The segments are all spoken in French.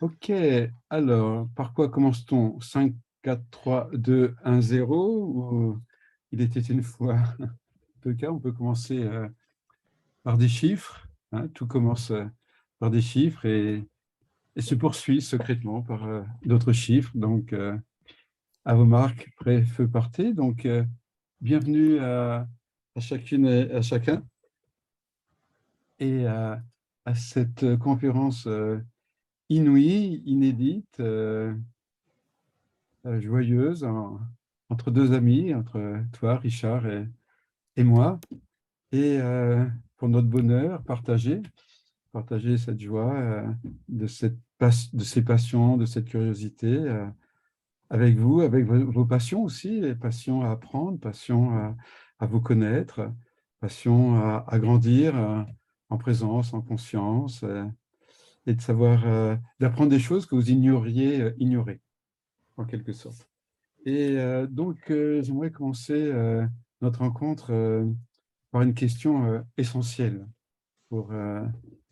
Ok, alors, par quoi commence-t-on? 5, 4, 3, 2, 1, 0 ou il était une fois? En tout cas, on peut commencer par des chiffres, hein. Tout commence par des chiffres et se poursuit secrètement par d'autres chiffres. Donc, à vos marques, prêt, feu, partez. Donc, bienvenue à chacune et à chacun et à cette conférence inouïe, inédite. Joyeuse entre deux amis, entre toi, Richard, et moi. Et pour notre bonheur, partager cette joie, de ces passions, de cette curiosité avec vous, avec vos passions aussi, les passions à apprendre, passions à vous connaître, passions à grandir en présence, en conscience, et de savoir, d'apprendre des choses que vous ignoriez ignorer, en quelque sorte. Et donc, j'aimerais commencer notre rencontre par une question essentielle pour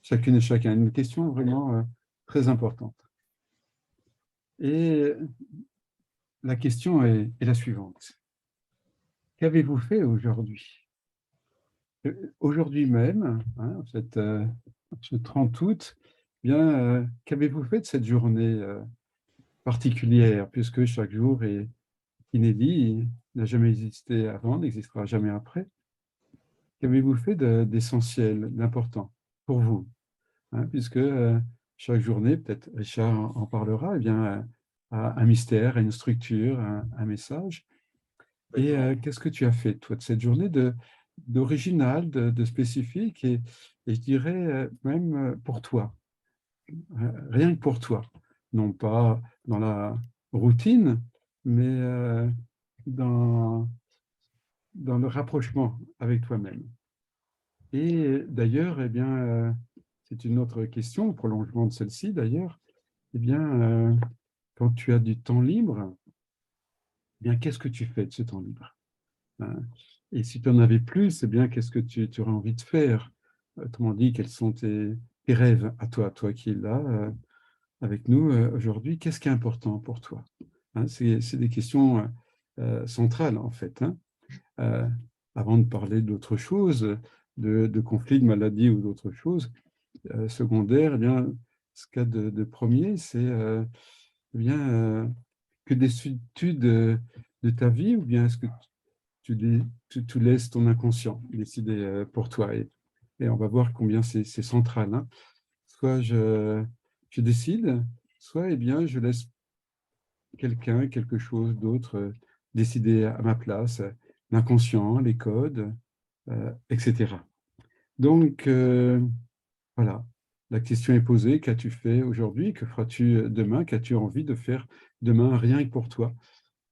chacune et chacun, une question vraiment très importante. Et la question est la suivante. Qu'avez-vous fait aujourd'hui? Aujourd'hui même, hein, ce 30 août, bien, qu'avez-vous fait de cette journée particulière, puisque chaque jour est inédit, il n'a jamais existé avant, n'existera jamais après. Qu'avez-vous fait d'essentiel, d'important pour vous, hein, puisque chaque journée, peut-être Richard en parlera, eh bien, a un mystère, a une structure, un message. Et qu'est-ce que tu as fait, toi, de cette journée d'original, de spécifique, et je dirais même pour toi, rien que pour toi, non pas dans la routine, mais dans, dans le rapprochement avec toi-même. Et d'ailleurs, eh bien, c'est une autre question, au prolongement de celle-ci d'ailleurs, eh bien, quand tu as du temps libre, eh bien, qu'est-ce que tu fais de ce temps libre, hein? Et si tu en avais plus, eh bien, qu'est-ce que tu aurais envie de faire? Autrement dit, quels sont tes rêves à toi qui es là avec nous aujourd'hui? Qu'est-ce qui est important pour toi? Hein, c'est des questions centrales, en fait, hein. Euh, Avant de parler d'autre chose, de conflits, de maladies ou d'autre chose, secondaire, eh bien, ce qu'il y a de premier, c'est eh bien, que décides-tu de ta vie ou bien est-ce que tu laisses ton inconscient décider pour toi et on va voir combien c'est central, hein. Soit je décide, soit eh bien, je laisse quelqu'un, quelque chose d'autre décider à ma place, l'inconscient, les codes, etc. Donc, voilà, la question est posée, qu'as-tu fait aujourd'hui? Que feras-tu demain? Qu'as-tu envie de faire demain rien que pour toi,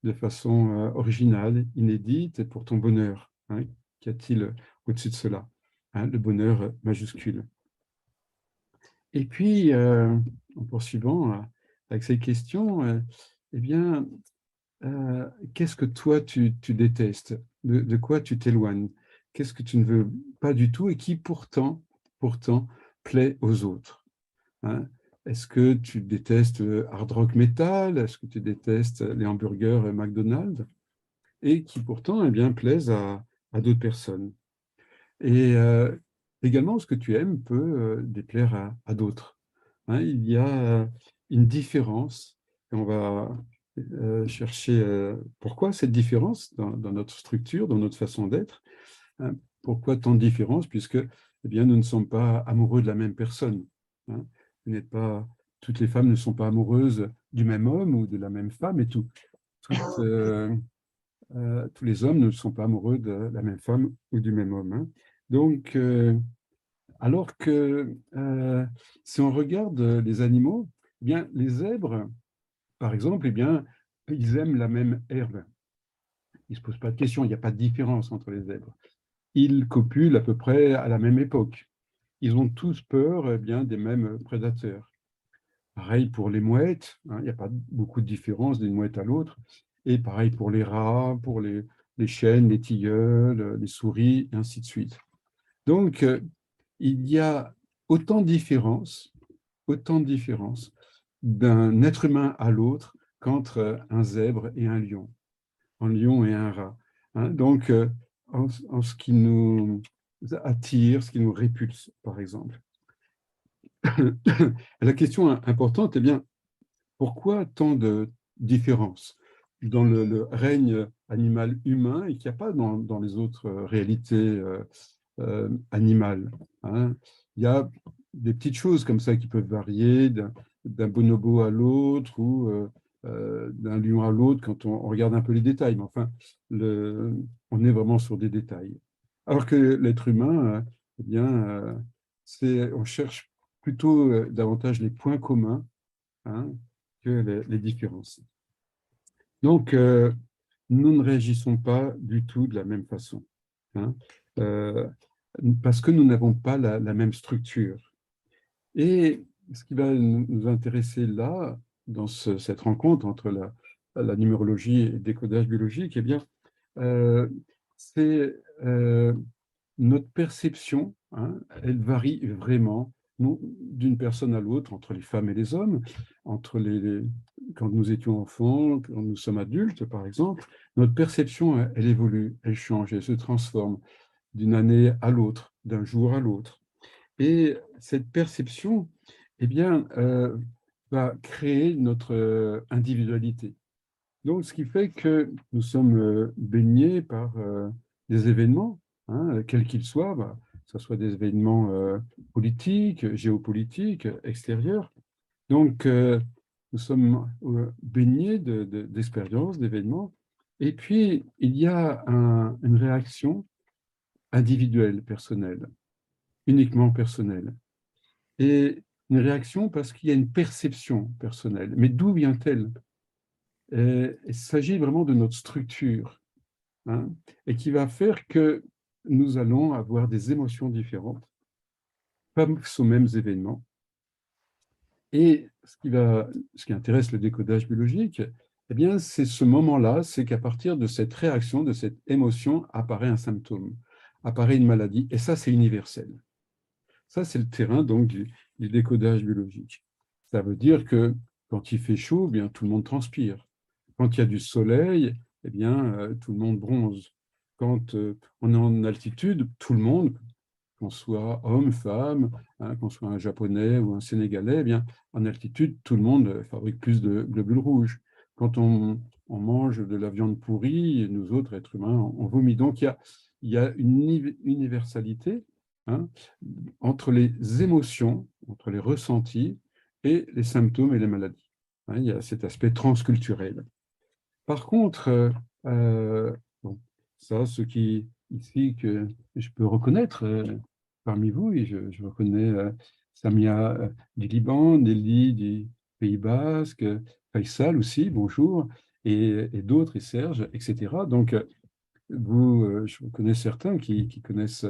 de façon originale, inédite, et pour ton bonheur, hein? Qu'y a-t-il au-dessus de cela, hein, le bonheur majuscule. Et puis, en poursuivant avec ces questions, eh bien, qu'est-ce que toi tu détestes? De quoi tu t'éloignes? Qu'est-ce que tu ne veux pas du tout et qui pourtant plaît aux autres, hein? Est-ce que tu détestes hard rock metal? Est-ce que tu détestes les hamburgers McDonald's? Et qui pourtant eh bien, plaisent à d'autres personnes. Et également, ce que tu aimes peut déplaire à d'autres, hein. Il y a une différence, et on va chercher pourquoi cette différence dans notre structure, dans notre façon d'être, hein. Pourquoi tant de différence? Puisque eh bien, nous ne sommes pas amoureux de la même personne, hein. Vous n'êtes pas, toutes les femmes ne sont pas amoureuses du même homme ou de la même femme et tout. Toutes, tous les hommes ne sont pas amoureux de la même femme ou du même homme, hein. Donc, alors que si on regarde les animaux, eh bien, les zèbres, par exemple, eh bien, ils aiment la même herbe. Ils ne se posent pas de questions, il n'y a pas de différence entre les zèbres. Ils copulent à peu près à la même époque. Ils ont tous peur eh bien, des mêmes prédateurs. Pareil pour les mouettes, hein, il n'y a pas beaucoup de différence d'une mouette à l'autre. Et pareil pour les rats, pour les chênes, les tilleuls, les souris, et ainsi de suite. Donc, il y a autant de différences d'un être humain à l'autre qu'entre un zèbre et un lion et un rat. Hein. Donc, en ce qui nous attire, ce qui nous répulse, par exemple. La question importante est bien, pourquoi tant de différences dans le règne animal humain et qu'il n'y a pas dans les autres réalités animales, hein? Il y a des petites choses comme ça qui peuvent varier d'un bonobo à l'autre ou d'un lion à l'autre quand on regarde un peu les détails. Mais enfin, on est vraiment sur des détails. Alors que l'être humain, eh bien, on cherche plutôt davantage les points communs, hein, que les différences. Donc, nous ne réagissons pas du tout de la même façon, hein, euh, parce que nous n'avons pas la même structure. Et ce qui va nous intéresser là, dans cette rencontre entre la numérologie et le décodage biologique, eh bien, euh, c'est notre perception, hein, elle varie vraiment d'une personne à l'autre, entre les femmes et les hommes, quand nous étions enfants, quand nous sommes adultes, par exemple. Notre perception, elle évolue, elle change, elle se transforme d'une année à l'autre, d'un jour à l'autre. Et cette perception, eh bien, va créer notre individualité. Donc, ce qui fait que nous sommes baignés par des événements, hein, quels qu'ils soient, que ce soit des événements politiques, géopolitiques, extérieurs. Donc, nous sommes baignés d'expériences, d'événements. Et puis, il y a une réaction individuelle, personnelle, uniquement personnelle. Et une réaction parce qu'il y a une perception personnelle. Mais d'où vient-elle? Il s'agit vraiment de notre structure, hein, et qui va faire que nous allons avoir des émotions différentes face aux mêmes événements. Et ce qui intéresse le décodage biologique, eh bien, c'est ce moment-là, c'est qu'à partir de cette réaction, de cette émotion, apparaît un symptôme, apparaît une maladie, et ça, c'est universel. Ça, c'est le terrain donc du décodage biologique. Ça veut dire que quand il fait chaud, eh bien, tout le monde transpire. Quand il y a du soleil, eh bien, tout le monde bronze. Quand on est en altitude, tout le monde, qu'on soit homme, femme, hein, qu'on soit un Japonais ou un Sénégalais, eh bien, en altitude, tout le monde fabrique plus de globules rouges. Quand on mange de la viande pourrie, nous autres êtres humains, on vomit. Donc, il y a une universalité, hein, entre les émotions, entre les ressentis et les symptômes et les maladies. Hein, il y a cet aspect transculturel. Par contre, bon, ça, ce qui ici que je peux reconnaître parmi vous, et je reconnais Samia du Liban, Nelly du Pays Basque, Faisal aussi, bonjour, et d'autres, et Serge, etc. Donc, je reconnais certains qui connaissent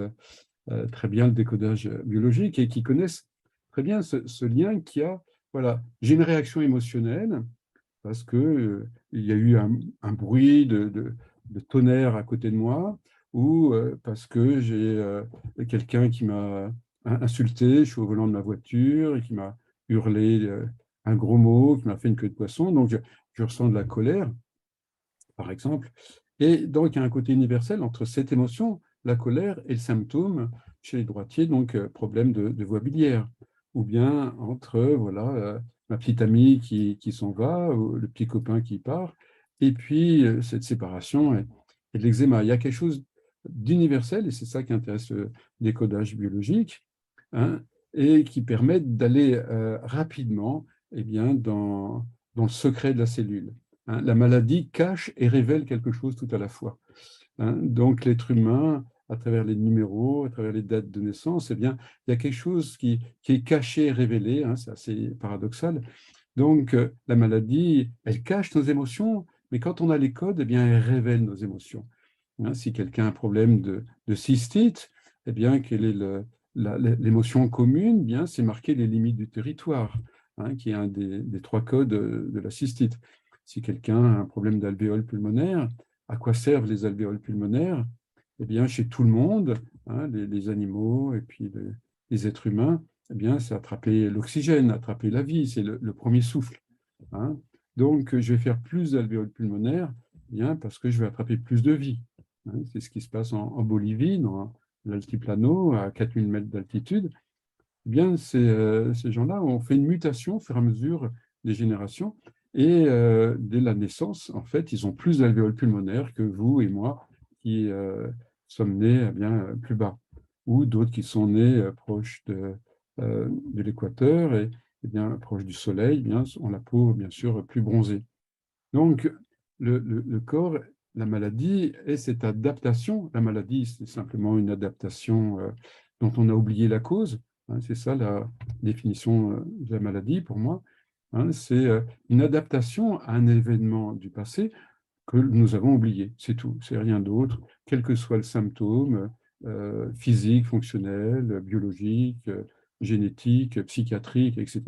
très bien le décodage biologique et qui connaissent très bien ce lien qu'il y a. Voilà, j'ai une réaction émotionnelle parce que il y a eu un bruit de tonnerre à côté de moi, ou parce que j'ai quelqu'un qui m'a insulté, je suis au volant de ma voiture, et qui m'a hurlé un gros mot, qui m'a fait une queue de poisson, donc je ressens de la colère, par exemple. Et donc, il y a un côté universel entre cette émotion, la colère, et le symptôme chez les droitiers, donc problème de voie biliaire. Ou bien entre, voilà, ma petite amie qui s'en va, ou le petit copain qui part, et puis cette séparation et de l'eczéma. Il y a quelque chose d'universel, et c'est ça qui intéresse le décodage biologique, hein, et qui permet d'aller rapidement, eh bien, dans le secret de la cellule. Hein. La maladie cache et révèle quelque chose tout à la fois. Hein. Donc l'être humain, à travers les numéros, à travers les dates de naissance, eh bien, il y a quelque chose qui est caché et révélé, hein, c'est assez paradoxal. Donc la maladie, elle cache nos émotions, mais quand on a les codes, eh bien, elle révèle nos émotions. Hein, si quelqu'un a un problème de cystite, eh bien, quelle est l'émotion commune? Eh bien, c'est marquer les limites du territoire, hein, qui est un des trois codes de la cystite. Si quelqu'un a un problème d'alvéole pulmonaire, à quoi servent les alvéoles pulmonaires? Eh bien, chez tout le monde, hein, les animaux et puis les êtres humains, eh bien, c'est attraper l'oxygène, attraper la vie, c'est le premier souffle. Hein. Donc, je vais faire plus d'alvéoles pulmonaires, eh bien, parce que je vais attraper plus de vie. Hein. C'est ce qui se passe en Bolivie, dans l'altiplano, à 4000 mètres d'altitude. Eh bien, ces gens-là ont fait une mutation au fur et à mesure des générations. Et dès la naissance, en fait, ils ont plus d'alvéoles pulmonaires que vous et moi qui sommes nés bien plus bas. Ou d'autres qui sont nés proches de l'équateur et bien proches du soleil, bien, ont la peau bien sûr plus bronzée. Donc, le corps, la maladie est cette adaptation. La maladie, c'est simplement une adaptation dont on a oublié la cause. Hein, c'est ça la définition de la maladie pour moi. Hein, c'est une adaptation à un événement du passé que nous avons oublié. C'est tout, c'est rien d'autre, quel que soit le symptôme physique, fonctionnel, biologique, génétique, psychiatrique, etc.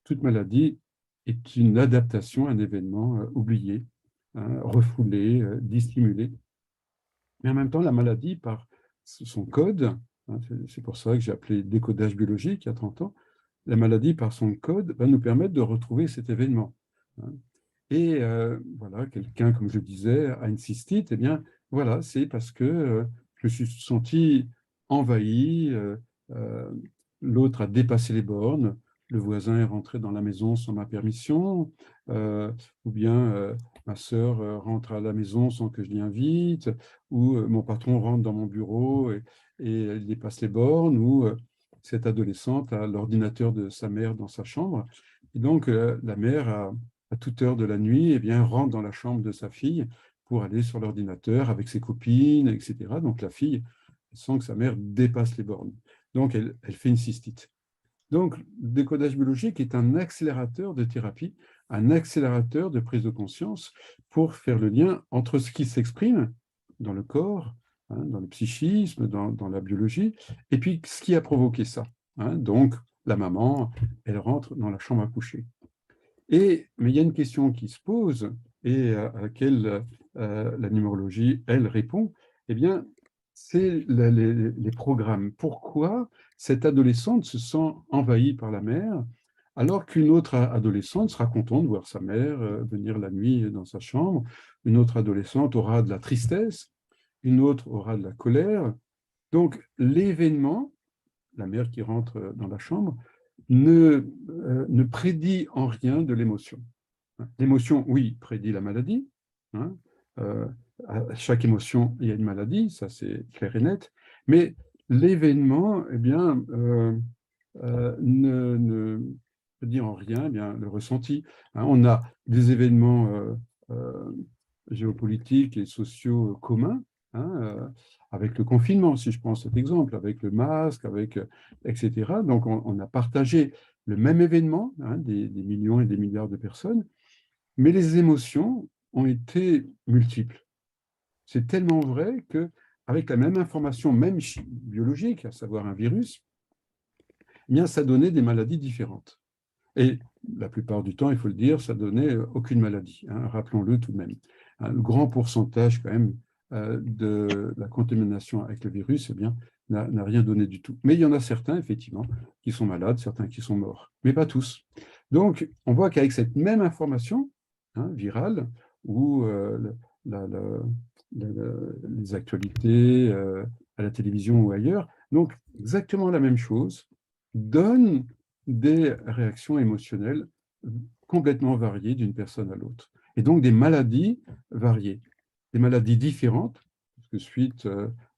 Toute maladie est une adaptation à un événement oublié, hein, refoulé, dissimulé. Mais en même temps, la maladie, par son code, hein, c'est pour ça que j'ai appelé décodage biologique il y a 30 ans, la maladie, par son code, va nous permettre de retrouver cet événement. Hein. Et voilà, quelqu'un, comme je disais, a une cystite, eh bien, voilà, c'est parce que je me suis senti envahi, euh, l'autre a dépassé les bornes, le voisin est rentré dans la maison sans ma permission, ou bien ma sœur rentre à la maison sans que je l'y invite, ou mon patron rentre dans mon bureau et il dépasse les bornes, ou cette adolescente a l'ordinateur de sa mère dans sa chambre. Et donc, la mère à toute heure de la nuit, eh bien, rentre dans la chambre de sa fille pour aller sur l'ordinateur avec ses copines, etc. Donc la fille sent que sa mère dépasse les bornes. Donc elle fait une cystite. Donc le décodage biologique est un accélérateur de thérapie, un accélérateur de prise de conscience pour faire le lien entre ce qui s'exprime dans le corps, hein, dans le psychisme, dans la biologie, et puis ce qui a provoqué ça. Hein. Donc la maman, elle rentre dans la chambre à coucher. Mais il y a une question qui se pose et à laquelle la numérologie, elle, répond, eh bien, c'est les programmes. Pourquoi cette adolescente se sent envahie par la mère alors qu'une autre adolescente sera contente de voir sa mère venir la nuit dans sa chambre, une autre adolescente aura de la tristesse, une autre aura de la colère. Donc l'événement, la mère qui rentre dans la chambre, ne prédit en rien de l'émotion. L'émotion, oui, prédit la maladie. Hein. À chaque émotion, il y a une maladie, ça c'est clair et net. Mais l'événement, eh bien, ne prédit en rien eh bien, le ressenti. Hein. On a des événements euh, géopolitiques et sociaux communs, hein, avec le confinement, si je prends cet exemple, avec le masque, etc. Donc, on a partagé le même événement, hein, des millions et des milliards de personnes, mais les émotions ont été multiples. C'est tellement vrai qu'avec la même information, même biologique, à savoir un virus, eh bien, ça donnait des maladies différentes. Et la plupart du temps, il faut le dire, ça donnait aucune maladie. Hein, rappelons-le tout de même. Hein, le grand pourcentage quand même de la contamination avec le virus, eh bien, n'a rien donné du tout. Mais il y en a certains, effectivement, qui sont malades, certains qui sont morts, mais pas tous. Donc, on voit qu'avec cette même information, hein, virale, ou la, la, les actualités à la télévision ou ailleurs, donc exactement la même chose, donne des réactions émotionnelles complètement variées d'une personne à l'autre. Et donc des maladies variées, des maladies différentes, parce que suite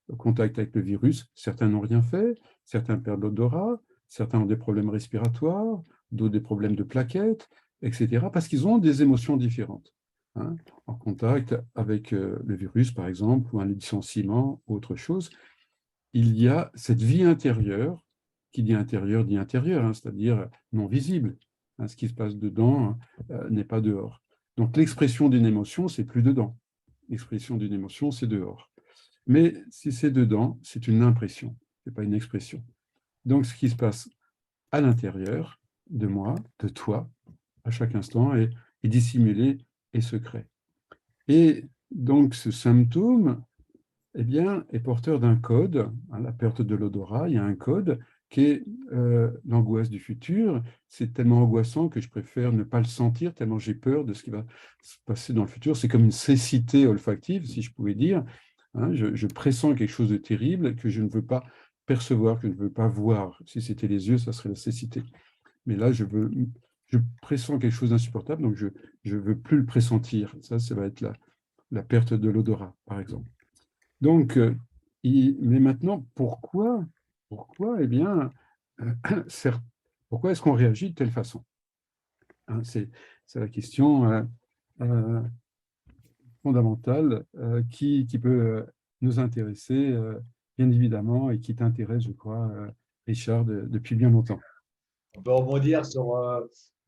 au contact avec le virus, certains n'ont rien fait, certains perdent l'odorat, certains ont des problèmes respiratoires, d'autres des problèmes de plaquettes, etc., parce qu'ils ont des émotions différentes. Hein, en contact avec le virus, par exemple, ou un licenciement, autre chose, il y a cette vie intérieure, qui dit intérieur, hein, c'est-à-dire non visible. Hein, ce qui se passe dedans n'est pas dehors. Donc l'expression d'une émotion, c'est plus dedans. L'expression d'une émotion, c'est dehors. Mais si c'est dedans, c'est une impression, ce n'est pas une expression. Donc ce qui se passe à l'intérieur de moi, de toi, à chaque instant, est dissimulé et secret. Et donc ce symptôme eh bien, est porteur d'un code, hein, la perte de l'odorat, il y a un code qui est l'angoisse du futur. C'est tellement angoissant que je préfère ne pas le sentir, tellement j'ai peur de ce qui va se passer dans le futur. C'est comme une cécité olfactive, si je pouvais dire. Hein, je pressens quelque chose de terrible que je ne veux pas percevoir, que je ne veux pas voir. Si c'était les yeux, ça serait la cécité. Mais là, je pressens quelque chose d'insupportable, donc je ne veux plus le pressentir. Ça va être la perte de l'odorat, par exemple. Donc, mais maintenant, pourquoi, eh bien, certes, pourquoi est-ce qu'on réagit de telle façon? Hein, c'est la question euh, fondamentale qui peut nous intéresser, bien évidemment, et qui t'intéresse, je crois, Richard, depuis bien longtemps. On peut rebondir sur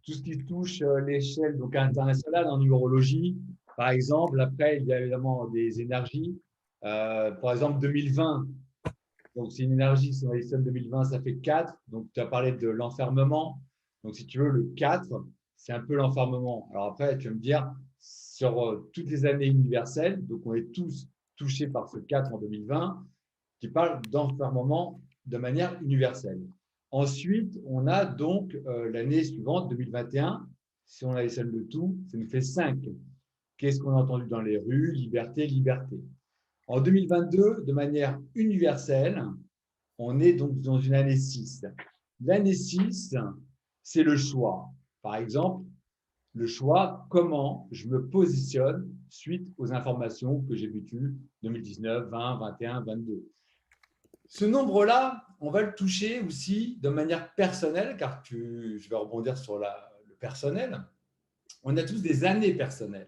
tout ce qui touche l'échelle donc internationale en numérologie. Par exemple, après, il y a évidemment des énergies. Par exemple, 2020, donc c'est une énergie, si on additionne 2020, ça fait 4. Donc tu as parlé de l'enfermement. Donc si tu veux, le 4, c'est un peu l'enfermement. Alors après, tu vas me dire, sur toutes les années universelles, donc on est tous touchés par ce 4 en 2020, qui parle d'enfermement de manière universelle. Ensuite, on a donc l'année suivante, 2021, si on additionne le tout, ça nous fait 5. Qu'est-ce qu'on a entendu dans les rues? Liberté, liberté. En 2022, de manière universelle, on est donc dans une année 6. L'année 6, c'est le choix. Par exemple, le choix, comment je me positionne suite aux informations que j'ai vécues 2019, 20, 21, 22. Ce nombre-là, on va le toucher aussi de manière personnelle, car je vais rebondir sur le personnel. On a tous des années personnelles.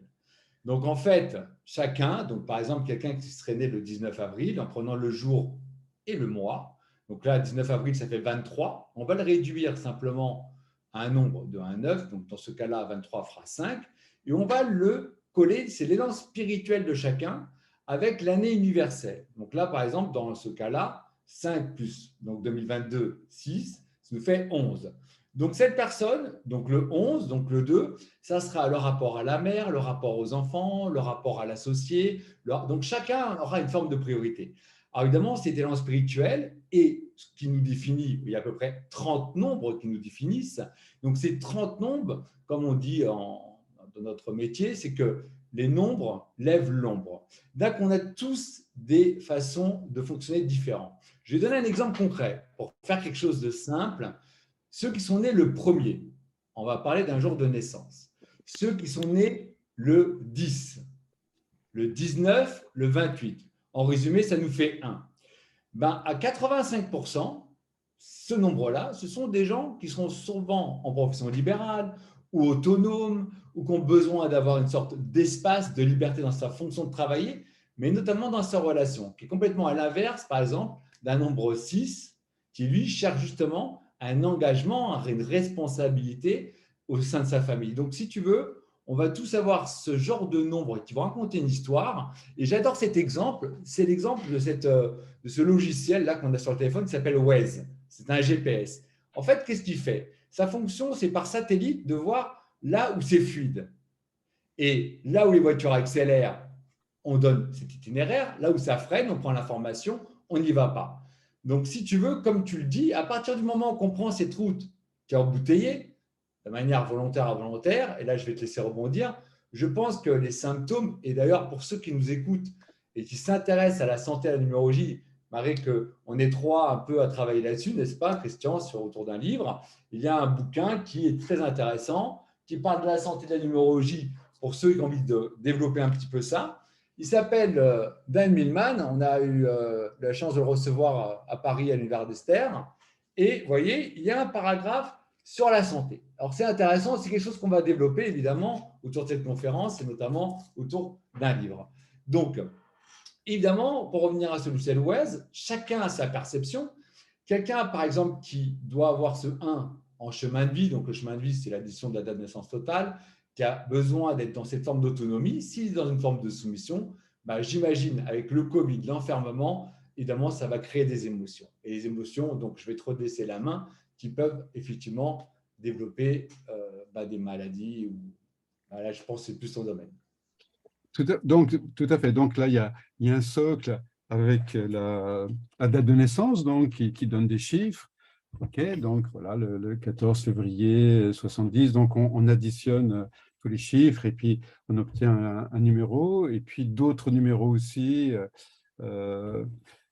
Donc en fait, chacun, donc par exemple quelqu'un qui serait né le 19 avril, en prenant le jour et le mois, donc là 19 avril ça fait 23, on va le réduire simplement à un nombre de 1, 9, donc dans ce cas-là 23 fera 5, et on va le coller, c'est l'élan spirituel de chacun avec l'année universelle. Donc là par exemple dans ce cas-là, 5 plus donc 2022, 6, ça nous fait 11. Donc cette personne, donc le 11, donc le 2, ça sera le rapport à la mère, le rapport aux enfants, le rapport à l'associé. Donc chacun aura une forme de priorité. Alors évidemment, c'est élan spirituel et ce qui nous définit, il y a à peu près 30 nombres qui nous définissent. Donc ces 30 nombres, comme on dit dans notre métier, c'est que les nombres lèvent l'ombre. Donc on a tous des façons de fonctionner différentes. Je vais donner un exemple concret pour faire quelque chose de simple. Ceux qui sont nés le premier, on va parler d'un jour de naissance. Ceux qui sont nés le 10, le 19, le 28. En résumé, ça nous fait 1. Ben, à 85%, ce nombre-là, ce sont des gens qui seront souvent en profession libérale ou autonomes ou qui ont besoin d'avoir une sorte d'espace, de liberté dans sa fonction de travailler, mais notamment dans sa relation, qui est complètement à l'inverse, par exemple, d'un nombre 6 qui, lui, cherche justement un engagement, une responsabilité au sein de sa famille. Donc, si tu veux, on va tous avoir ce genre de nombre qui vont raconter une histoire. Et j'adore cet exemple. C'est l'exemple de ce logiciel-là qu'on a sur le téléphone qui s'appelle Waze. C'est un GPS. En fait, qu'est-ce qu'il fait? Sa fonction, c'est par satellite de voir là où c'est fluide. Et là où les voitures accélèrent, on donne cet itinéraire. Là où ça freine, on prend l'information, on n'y va pas. Donc, si tu veux, comme tu le dis, à partir du moment qu'on prend cette route qui est embouteillée, de manière volontaire à volontaire, et là je vais te laisser rebondir, je pense que les symptômes, et d'ailleurs pour ceux qui nous écoutent et qui s'intéressent à la santé et à la numérologie, Marie, qu'on est trois un peu à travailler là-dessus, n'est-ce pas, Christian, autour d'un livre. Il y a un bouquin qui est très intéressant, qui parle de la santé et de la numérologie pour ceux qui ont envie de développer un petit peu ça. Il s'appelle Dan Millman. On a eu la chance de le recevoir à Paris à l'univers d'Esther. Et vous voyez, il y a un paragraphe sur la santé. Alors c'est intéressant, c'est quelque chose qu'on va développer évidemment autour de cette conférence et notamment autour d'un livre. Donc, évidemment, pour revenir à ce logiciel Waze, chacun a sa perception. Quelqu'un, par exemple, qui doit avoir ce 1 en chemin de vie, donc le chemin de vie, c'est l'addition de la date de naissance totale, qui a besoin d'être dans cette forme d'autonomie, s'il est dans une forme de soumission, bah, j'imagine avec le Covid, l'enfermement, évidemment, ça va créer des émotions. Et les émotions, donc je vais te redresser la main, qui peuvent effectivement développer des maladies. Là, je pense que c'est plus ton domaine. Donc, tout à fait. Donc là, il y a un socle avec la date de naissance, donc, qui donne des chiffres. OK, donc voilà, le 14 février 70, donc on additionne tous les chiffres et puis on obtient un numéro, et puis d'autres numéros aussi. euh,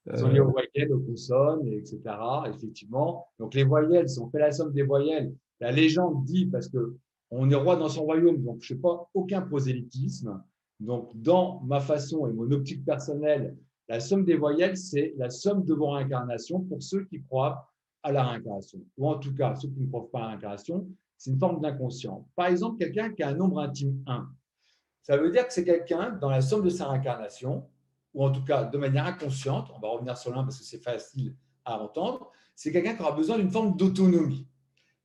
Ils sont liés euh, aux voyelles, aux consonnes, etc. Effectivement. Donc, les voyelles, si on fait la somme des voyelles, la légende dit, parce que on est roi dans son royaume, donc je ne fais pas aucun prosélytisme. Donc, dans ma façon et mon optique personnelle, la somme des voyelles, c'est la somme de vos réincarnations pour ceux qui croient à la réincarnation. Ou en tout cas, ceux qui ne croient pas à la réincarnation, c'est une forme d'inconscient. Par exemple, quelqu'un qui a un nombre intime 1, ça veut dire que c'est quelqu'un, dans la somme de sa réincarnation, ou en tout cas de manière inconsciente, on va revenir sur l'un parce que c'est facile à entendre, c'est quelqu'un qui aura besoin d'une forme d'autonomie.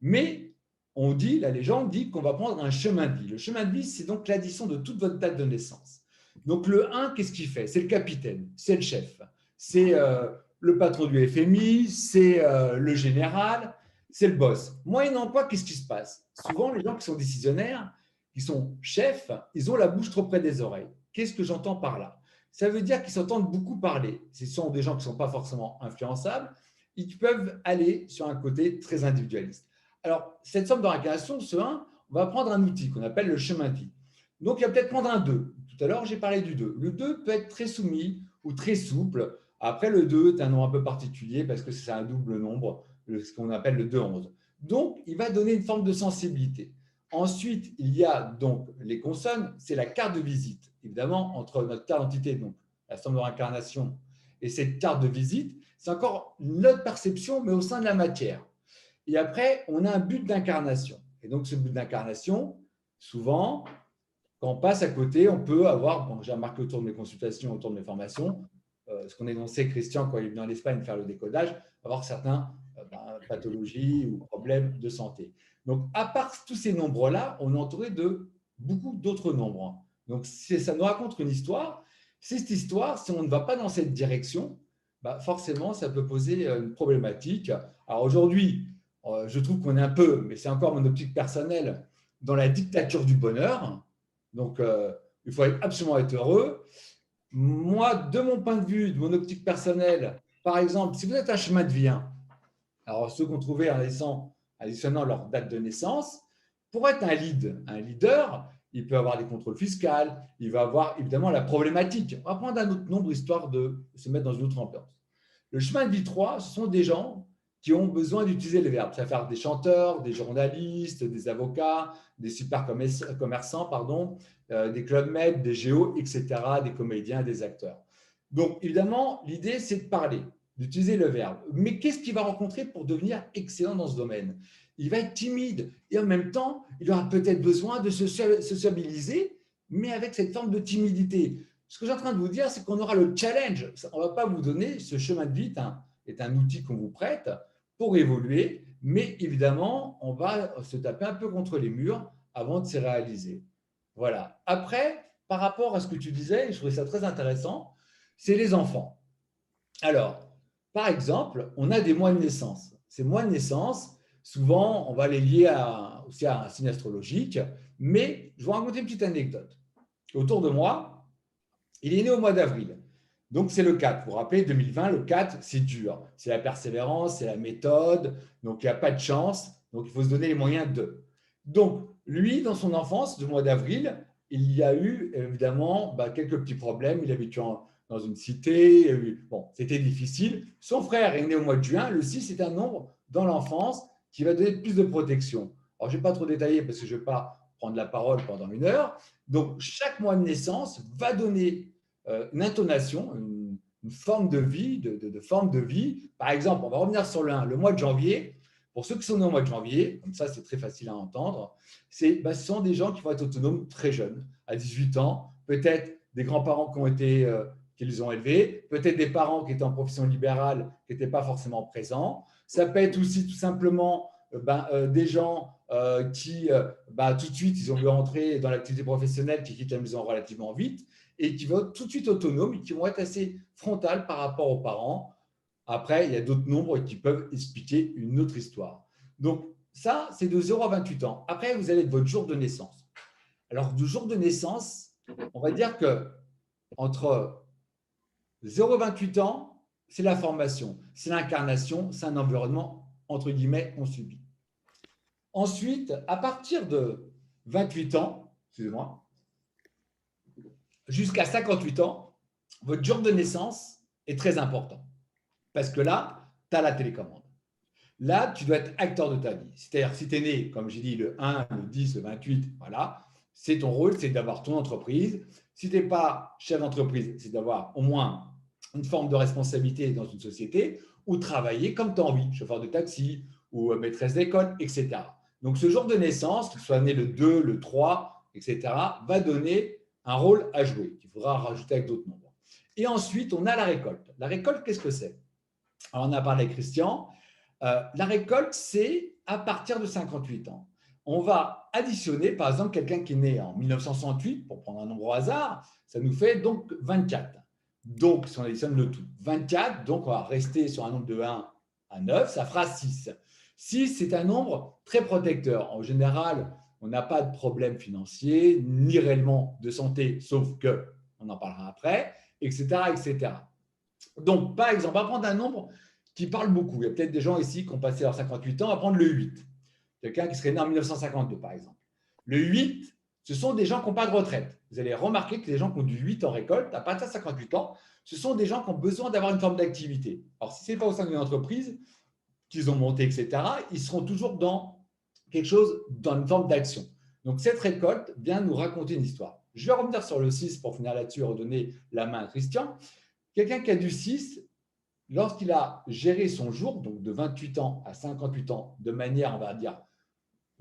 Mais on dit, la légende dit qu'on va prendre un chemin de vie. Le chemin de vie, c'est donc l'addition de toute votre date de naissance. Donc le 1, qu'est-ce qu'il fait? C'est le capitaine, c'est le chef, c'est le patron du FMI, c'est le général, c'est le boss. Moyennant quoi, qu'est-ce qui se passe? Souvent, les gens qui sont décisionnaires, qui sont chefs, ils ont la bouche trop près des oreilles. Qu'est-ce que j'entends par là? Ça veut dire qu'ils s'entendent beaucoup parler. Ce sont des gens qui ne sont pas forcément influençables. Ils peuvent aller sur un côté très individualiste. Alors, cette somme de réincarnation, ce 1, on va prendre un outil qu'on appelle le chemin de vie. Donc, il va peut-être prendre un 2. Tout à l'heure, j'ai parlé du 2. Le 2 peut être très soumis ou très souple. Après, le 2 est un nom un peu particulier parce que c'est un double nombre, ce qu'on appelle le 2-11. Donc, il va donner une forme de sensibilité. Ensuite, il y a donc les consonnes, c'est la carte de visite. Évidemment, entre notre carte d'identité, donc la somme de réincarnation, et cette carte de visite, c'est encore une autre perception, mais au sein de la matière. Et après, on a un but d'incarnation. Et donc, ce but d'incarnation, souvent, quand on passe à côté, on peut avoir, bon, j'ai remarqué autour de mes consultations, autour de mes formations, ce qu'on énonçait Christian quand il est venu en Espagne faire le décodage, avoir certaines pathologies ou problèmes de santé. Donc, à part tous ces nombres-là, on est entouré de beaucoup d'autres nombres. Donc, ça nous raconte une histoire. Cette histoire, si on ne va pas dans cette direction, forcément, ça peut poser une problématique. Alors aujourd'hui, je trouve qu'on est un peu, mais c'est encore mon optique personnelle, dans la dictature du bonheur. Donc, il faut absolument être heureux. Moi, de mon point de vue, de mon optique personnelle, par exemple, si vous êtes un chemin de vie 1, alors ceux qu'on trouvait en additionnant leur date de naissance, pour être un leader, il peut avoir des contrôles fiscaux, il va avoir évidemment la problématique. On va prendre un autre nombre histoire de se mettre dans une autre ambiance. Le chemin de vie 3, ce sont des gens qui ont besoin d'utiliser les verbes. Ça va faire des chanteurs, des journalistes, des avocats, des super commerçants, pardon, des club med, des géos, etc., des comédiens, des acteurs. Donc, évidemment, l'idée, c'est de parler, d'utiliser le verbe. Mais qu'est-ce qu'il va rencontrer pour devenir excellent dans ce domaine? Il va être timide et en même temps, il aura peut-être besoin de se sociabiliser, mais avec cette forme de timidité. Ce que je suis en train de vous dire, c'est qu'on aura le challenge. On ne va pas vous donner ce chemin de vie, est un outil qu'on vous prête pour évoluer, mais évidemment, on va se taper un peu contre les murs avant de se réaliser. Voilà. Après, par rapport à ce que tu disais, je trouvais ça très intéressant, c'est les enfants. Alors, par exemple, on a des mois de naissance. Ces mois de naissance, souvent, on va les lier aussi à un signe astrologique, mais je vais vous raconter une petite anecdote. Autour de moi, il est né au mois d'avril. Donc, c'est le 4. Vous vous rappelez, 2020, le 4, c'est dur. C'est la persévérance, c'est la méthode. Donc, il n'y a pas de chance. Donc, il faut se donner les moyens de. Donc, lui, dans son enfance, du mois d'avril, il y a eu évidemment quelques petits problèmes. Il habitait dans une cité. Bon, c'était difficile. Son frère est né au mois de juin. Le 6, c'est un nombre dans l'enfance qui va donner plus de protection. Alors, je ne vais pas trop détailler parce que je ne vais pas prendre la parole pendant une heure. Donc, chaque mois de naissance va donner une intonation, une forme de vie, de forme de vie. Par exemple, on va revenir sur le mois de janvier. Pour ceux qui sont nés au mois de janvier, comme ça c'est très facile à entendre, ce sont des gens qui vont être autonomes très jeunes, à 18 ans, peut-être des grands-parents qui les ont élevés, peut-être des parents qui étaient en profession libérale, qui n'étaient pas forcément présents. Ça peut être aussi tout simplement des gens qui, tout de suite, ils ont dû rentrer dans l'activité professionnelle, qui quittent la maison relativement vite et qui vont être tout de suite autonomes et qui vont être assez frontales par rapport aux parents. Après, il y a d'autres nombres qui peuvent expliquer une autre histoire. Donc, ça, c'est de 0 à 28 ans. Après, vous allez de votre jour de naissance. Alors, du jour de naissance, on va dire que entre 0,28 ans, c'est la formation, c'est l'incarnation, c'est un environnement, entre guillemets, qu'on subit. Ensuite, à partir de 28 ans, excusez-moi, jusqu'à 58 ans, votre jour de naissance est très important. Parce que là, tu as la télécommande. Là, tu dois être acteur de ta vie. C'est-à-dire, si tu es né, comme j'ai dit, le 1, le 10, le 28, voilà, c'est ton rôle, c'est d'avoir ton entreprise. Si tu n'es pas chef d'entreprise, c'est d'avoir au moins une forme de responsabilité dans une société ou travailler comme tu as envie, chauffeur de taxi ou maîtresse d'école, etc. Donc, ce jour de naissance, que tu sois né le 2, le 3, etc., va donner un rôle à jouer qu'il faudra rajouter avec d'autres nombres. Et ensuite, on a la récolte. La récolte, qu'est-ce que c'est? Alors, on a parlé avec Christian. La récolte, c'est à partir de 58 ans. On va additionner, par exemple, quelqu'un qui est né en 1968, pour prendre un nombre au hasard, ça nous fait donc 24. Donc, si on additionne le tout, 24, donc on va rester sur un nombre de 1 à 9, ça fera 6. 6, c'est un nombre très protecteur. En général, on n'a pas de problème financier, ni réellement de santé, sauf que, on en parlera après, etc., etc. Donc, par exemple, on va prendre un nombre qui parle beaucoup. Il y a peut-être des gens ici qui ont passé leurs 58 ans à prendre le 8. Quelqu'un qui serait né en 1952, par exemple. Le 8, ce sont des gens qui n'ont pas de retraite. Vous allez remarquer que les gens qui ont du 8 en récolte, à partir de 58 ans, ce sont des gens qui ont besoin d'avoir une forme d'activité. Alors, si ce n'est pas au sein d'une entreprise qu'ils ont monté, etc., ils seront toujours dans quelque chose, dans une forme d'action. Donc, cette récolte vient nous raconter une histoire. Je vais revenir sur le 6 pour finir là-dessus et redonner la main à Christian. Quelqu'un qui a du 6, lorsqu'il a géré son jour, donc de 28 ans à 58 ans, de manière, on va dire,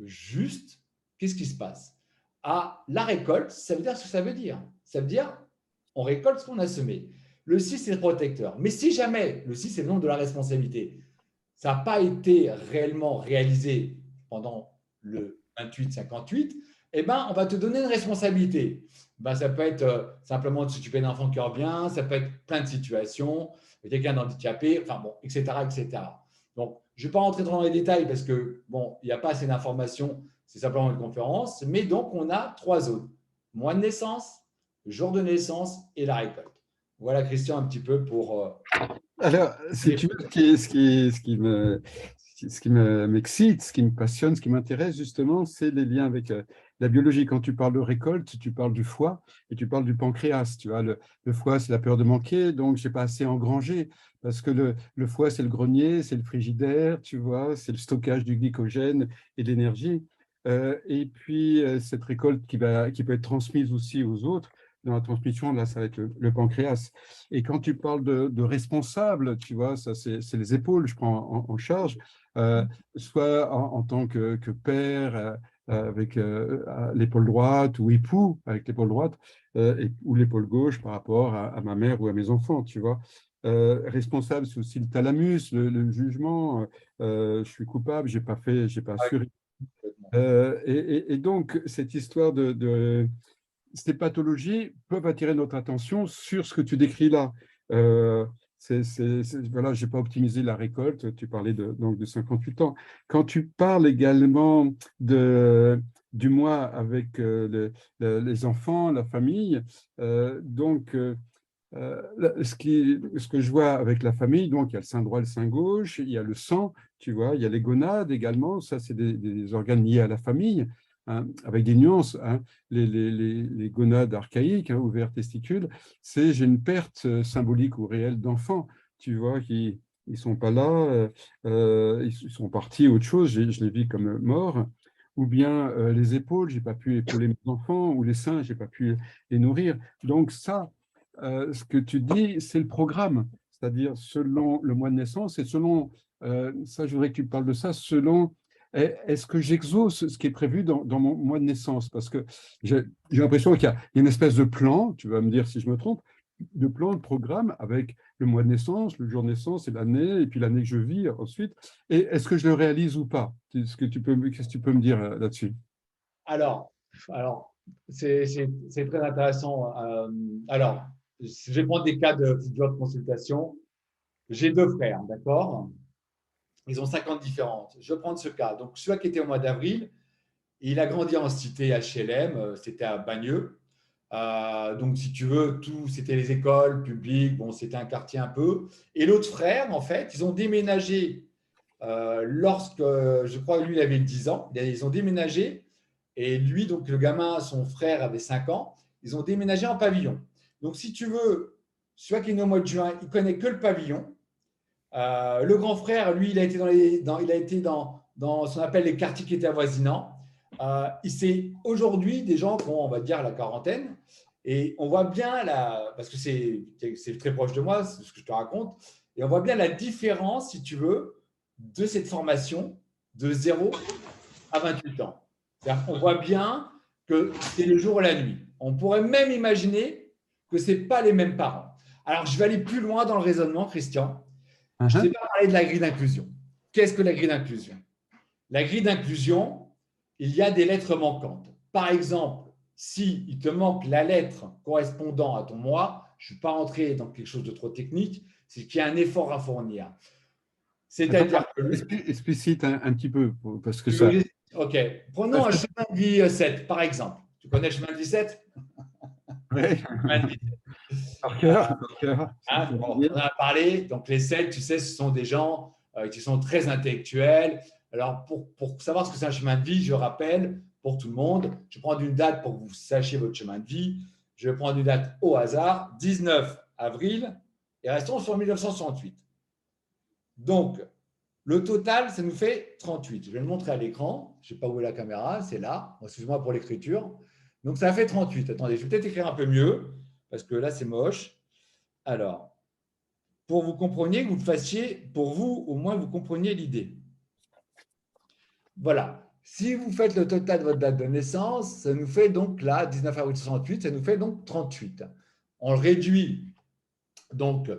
juste, qu'est-ce qui se passe? À la récolte, ça veut dire ce que ça veut dire. Ça veut dire, on récolte ce qu'on a semé. Le 6, c'est le protecteur. Mais si jamais, le 6, c'est le nombre de la responsabilité, ça n'a pas été réellement réalisé pendant le 28-58, eh ben, on va te donner une responsabilité. Ben, ça peut être simplement de s'occuper d'un enfant qui revient, ça peut être plein de situations, quelqu'un d'handicapé, enfin bon, etc., etc. Donc, je ne vais pas rentrer dans les détails parce que, bon, il n'y a pas assez d'informations, c'est simplement une conférence, mais donc on a 3 zones. Mois de naissance, jour de naissance et la récolte. Voilà, Christian, un petit peu pour… Alors, si tu veux, ce qui m'excite, ce qui me passionne, ce qui m'intéresse justement, c'est les liens avec la biologie. Quand tu parles de récolte, tu parles du foie et tu parles du pancréas. Tu vois, le foie, c'est la peur de manquer, donc je n'ai pas assez engrangé parce que le foie, c'est le grenier, c'est le frigidaire, tu vois, c'est le stockage du glycogène et de l'énergie. Et puis, cette récolte qui peut être transmise aussi aux autres, dans la transmission, là, ça va être le pancréas. Et quand tu parles de responsable, tu vois, ça, c'est les épaules, je prends en charge, soit en tant que père, avec l'épaule droite, ou époux avec l'épaule droite, ou l'épaule gauche par rapport à ma mère ou à mes enfants, tu vois. Responsable, c'est aussi le thalamus, le jugement. Je suis coupable, j'ai pas assuré. Et donc, cette histoire ces pathologies peuvent attirer notre attention sur ce que tu décris là. Voilà, je n'ai pas optimisé la récolte, tu parlais donc de 58 ans. Quand tu parles également du mois avec les enfants, la famille, ce que je vois avec la famille, donc il y a le sein droit, le sein gauche, il y a le sang, tu vois, il y a les gonades également, ça c'est des organes liés à la famille, hein, avec des nuances, hein. Les gonades archaïques, hein, ovaires, testicules, c'est j'ai une perte symbolique ou réelle d'enfants, tu vois, qui ils sont pas là, ils sont partis autre chose, je les vis comme morts. Ou bien les épaules, j'ai pas pu épauler mes enfants, ou les seins, j'ai pas pu les nourrir. Donc ça, ce que tu dis, c'est le programme, c'est-à-dire selon le mois de naissance et selon, ça je voudrais que tu parles de ça, selon, est-ce que j'exauce ce qui est prévu dans mon mois de naissance? Parce que j'ai l'impression qu'il y a une espèce de plan, tu vas me dire si je me trompe, de plan, de programme avec le mois de naissance, le jour de naissance et l'année, et puis l'année que je vis ensuite. Et est-ce que je le réalise ou pas? Qu'est-ce que tu peux me dire là-dessus? Alors, c'est très intéressant. Alors, je vais prendre des cas de figure de consultation. J'ai 2 frères, d'accord? Ils ont 50 différentes. Je vais prendre ce cas. Donc, celui qui était au mois d'avril, il a grandi en cité HLM, c'était à Bagneux. Donc, si tu veux, tout, c'était les écoles publiques, bon, c'était un quartier un peu. Et l'autre frère, en fait, ils ont déménagé lorsque, je crois que lui, il avait 10 ans. Ils ont déménagé et lui, donc le gamin, son frère avait 5 ans. Ils ont déménagé en pavillon. Donc, si tu veux, celui qui est né au mois de juin, il ne connaît que le pavillon. Le grand frère, lui, il a été dans ce qu'on appelle les quartiers qui étaient avoisinants. C'est aujourd'hui des gens qui ont, on va dire, la quarantaine. Et on voit bien, parce que c'est très proche de moi, c'est ce que je te raconte, et on voit bien la différence, si tu veux, de cette formation de 0 à 28 ans. On voit bien que c'est le jour et la nuit. On pourrait même imaginer que ce n'est pas les mêmes parents. Alors, je vais aller plus loin dans le raisonnement, Christian. Je ne t'ai pas parlé de la grille d'inclusion. Qu'est-ce que la grille d'inclusion? La grille d'inclusion, il y a des lettres manquantes. Par exemple, si il te manque la lettre correspondant à ton mois, je ne vais pas rentrer dans quelque chose de trop technique, c'est qu'il y a un effort à fournir. C'est-à-dire que… Explicite un petit peu, parce que ça… Ok. Prenons un chemin de vie 7, par exemple. Tu connais le chemin de vie 7? Oui. Par cœur. On en a parlé. Donc, les 7, tu sais, ce sont des gens qui sont très intellectuels. Alors, pour savoir ce que c'est un chemin de vie, je rappelle pour tout le monde, je vais prendre une date pour que vous sachiez votre chemin de vie. Je vais prendre une date au hasard, 19 avril, et restons sur 1968. Donc, le total, ça nous fait 38. Je vais le montrer à l'écran. Je ne sais pas où est la caméra, c'est là. Excuse-moi pour l'écriture. Donc, ça fait 38. Attendez, je vais peut-être écrire un peu mieux, parce que là, c'est moche. Alors, pour vous compreniez, que vous le fassiez, pour vous, au moins, vous compreniez l'idée. Voilà. Si vous faites le total de votre date de naissance, ça nous fait donc là, 19 avril 68, ça nous fait donc 38. On le réduit donc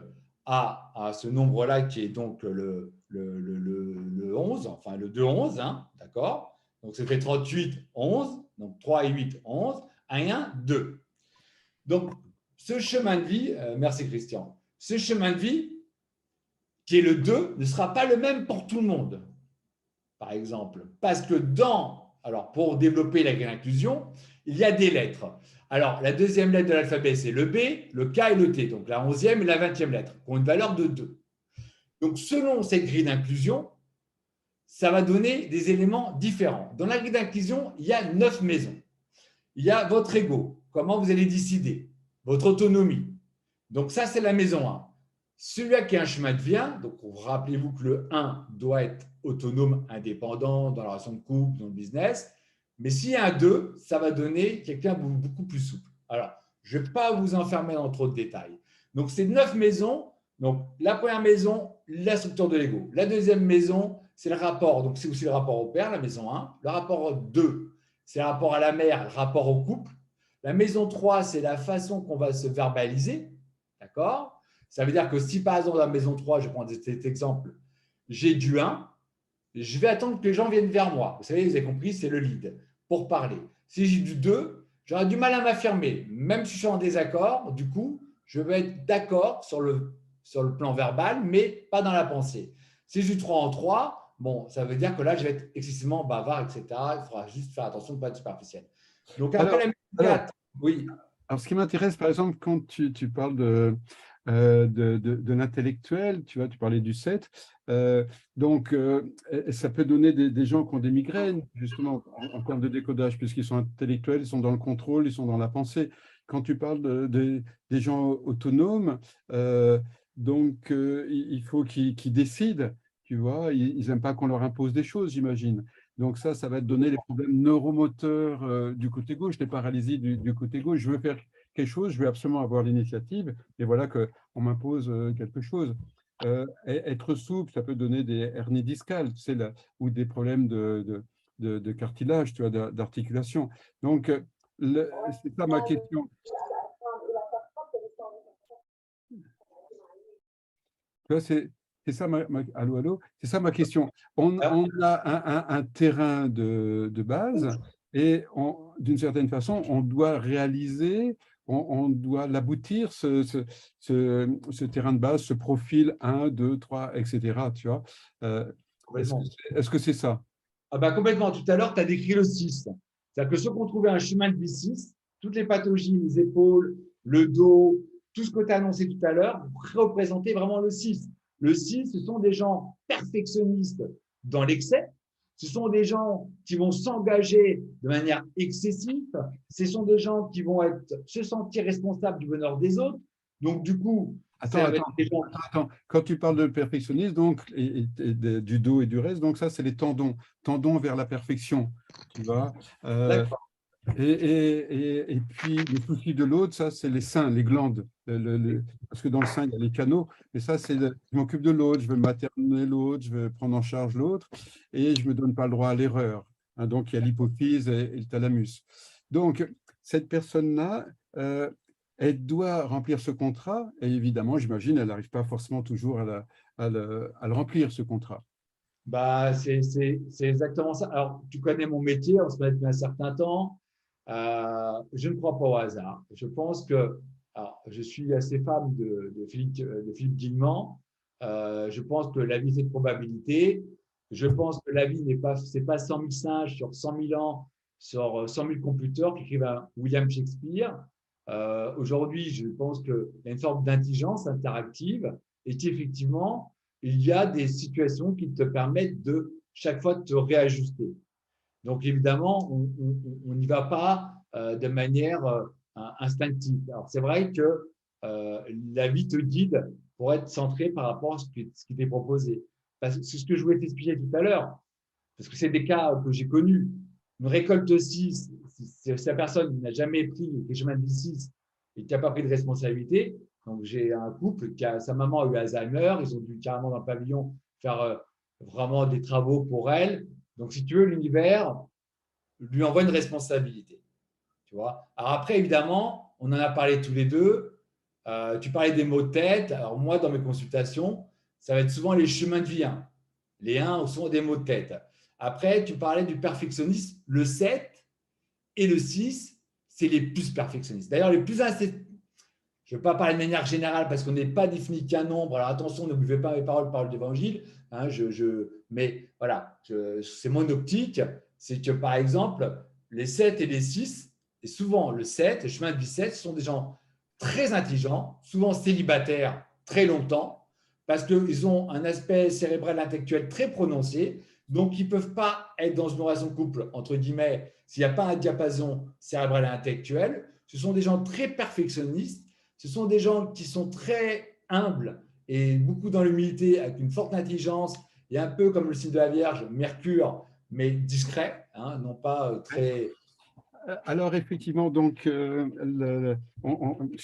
à ce nombre-là qui est donc le 11, enfin le 2-11, hein, d'accord? Donc ça fait 38, 11, donc 3 et 8, 11, 1 et 1, 2. Donc ce chemin de vie, merci Christian, ce chemin de vie qui est le 2 ne sera pas le même pour tout le monde, par exemple, parce que alors pour développer l'inclusion, il y a des lettres. Alors, la deuxième lettre de l'alphabet, c'est le B, le K et le T. Donc, la 11e et la 20e lettre, qui ont une valeur de 2. Donc, selon cette grille d'inclusion, ça va donner des éléments différents. Dans la grille d'inclusion, il y a 9 maisons. Il y a votre ego, comment vous allez décider, votre autonomie. Donc, ça, c'est la maison 1. Celui-là qui a un chemin de vie, donc rappelez-vous que le 1 doit être autonome, indépendant dans la relation de couple, dans le business. Mais s'il y a un 2, ça va donner quelqu'un beaucoup plus souple. Alors, je ne vais pas vous enfermer dans trop de détails. Donc, c'est 9 maisons. Donc, la première maison, la structure de l'ego. La deuxième maison, c'est le rapport. Donc, c'est aussi le rapport au père, la maison 1. Le rapport 2, c'est le rapport à la mère, le rapport au couple. La maison 3, c'est la façon qu'on va se verbaliser. D'accord? Ça veut dire que si, par exemple, dans la maison 3, je prends cet exemple, j'ai du 1, je vais attendre que les gens viennent vers moi. Vous savez, vous avez compris, c'est le lead pour parler. Si j'ai du 2, j'aurai du mal à m'affirmer. Même si je suis en désaccord, du coup, je vais être d'accord sur le plan verbal, mais pas dans la pensée. Si j'ai du 3 en 3, bon, ça veut dire que là, je vais être excessivement bavard, etc. Il faudra juste faire attention de ne pas être superficiel. Donc, après la maison 4, oui. Alors, ce qui m'intéresse, par exemple, quand tu parles de l'intellectuel, tu vois, tu parlais du 7, donc ça peut donner des gens qui ont des migraines, justement, en termes de décodage, puisqu'ils sont intellectuels, ils sont dans le contrôle, ils sont dans la pensée. Quand tu parles des gens autonomes, donc il faut qu'ils décident, tu vois, ils n'aiment pas qu'on leur impose des choses, j'imagine. Donc ça va te donner les problèmes neuromoteurs du côté gauche, les paralysies du côté gauche. Je veux faire quelque chose, je veux absolument avoir l'initiative, et voilà qu'on m'impose quelque chose. Être souple, ça peut donner des hernies discales, tu sais, ou des problèmes de cartilage, tu vois, d'articulation. Donc, c'est ça ma question. C'est ça allô, allô, c'est ça ma question. On a un terrain de base et d'une certaine façon, on doit réaliser, on doit l'aboutir, ce terrain de base, ce profil 1, 2, 3, etc. Tu vois. Est-ce que c'est ça? Ah bah complètement. Tout à l'heure, tu as décrit le 6. C'est-à-dire que ceux qui ont trouvé un chemin de vie 6, toutes les pathologies, les épaules, le dos, tout ce que tu as annoncé tout à l'heure, représenter vraiment le 6. Le 6, ce sont des gens perfectionnistes dans l'excès. Ce sont des gens qui vont s'engager de manière excessive. Ce sont des gens qui vont se sentir responsables du bonheur des autres. Donc, du coup, Attends. Quand tu parles de perfectionnisme, donc, du dos et du reste, donc ça, c'est les tendons vers la perfection, tu vois. D'accord. Et puis, les soucis de l'autre, ça, c'est les seins, les glandes. Parce que dans le sein, il y a les canaux. Mais ça, je m'occupe de l'autre, je veux materner l'autre, je veux prendre en charge l'autre, et je ne me donne pas le droit à l'erreur. Hein, donc, il y a l'hypophyse et le thalamus. Donc, cette personne-là, elle doit remplir ce contrat, et évidemment, j'imagine, elle n'arrive pas forcément toujours à le remplir, ce contrat. Bah, c'est exactement ça. Alors, tu connais mon métier, on se connaît depuis un certain temps. Je ne crois pas au hasard. Je pense que, alors, je suis assez fan de Philippe Guillemant. Je pense que la vie, c'est de probabilité. Je pense que la vie c'est pas 100 000 singes sur 100 000 ans, sur 100 000 computers qui écrivent un William Shakespeare. Aujourd'hui, je pense qu'il y a une sorte d'intelligence interactive et qu'effectivement, il y a des situations qui te permettent de chaque fois de te réajuster. Donc, évidemment, on n'y va pas de manière instinctive. Alors, c'est vrai que la vie te guide pour être centré par rapport à ce qui t'est proposé. C'est ce que je voulais t'expliquer tout à l'heure, parce que c'est des cas que j'ai connus. Une récolte 6, si la personne n'a jamais pris les chemins de vie 6 et qui n'a pas pris de responsabilité, donc j'ai un couple sa maman a eu Alzheimer, ils ont dû carrément dans le pavillon faire vraiment des travaux pour elle. Donc si tu veux, l'univers lui envoie une responsabilité. Tu vois. Alors après, évidemment, on en a parlé tous les deux. Tu parlais des maux de tête. Alors moi, dans mes consultations, ça va être souvent les chemins de vie 1. Les 1 sont des maux de tête. Après, tu parlais du perfectionnisme. Le 7 et le 6, c'est les plus perfectionnistes. D'ailleurs, les plus je ne veux pas parler de manière générale parce qu'on n'est pas défini qu'un nombre. Alors attention, ne buvez pas mes paroles d'évangile. Hein, mais voilà, c'est mon optique. C'est que par exemple, les 7 et les 6, et souvent le 7, le chemin de vie 7, ce sont des gens très intelligents, souvent célibataires très longtemps, parce qu'ils ont un aspect cérébral intellectuel très prononcé. Donc, ils ne peuvent pas être dans une relation de couple, entre guillemets, s'il n'y a pas un diapason cérébral et intellectuel. Ce sont des gens très perfectionnistes. Ce sont des gens qui sont très humbles et beaucoup dans l'humilité, avec une forte intelligence, et un peu comme le signe de la Vierge, Mercure, mais discret, hein, non pas très… Alors, effectivement, donc, je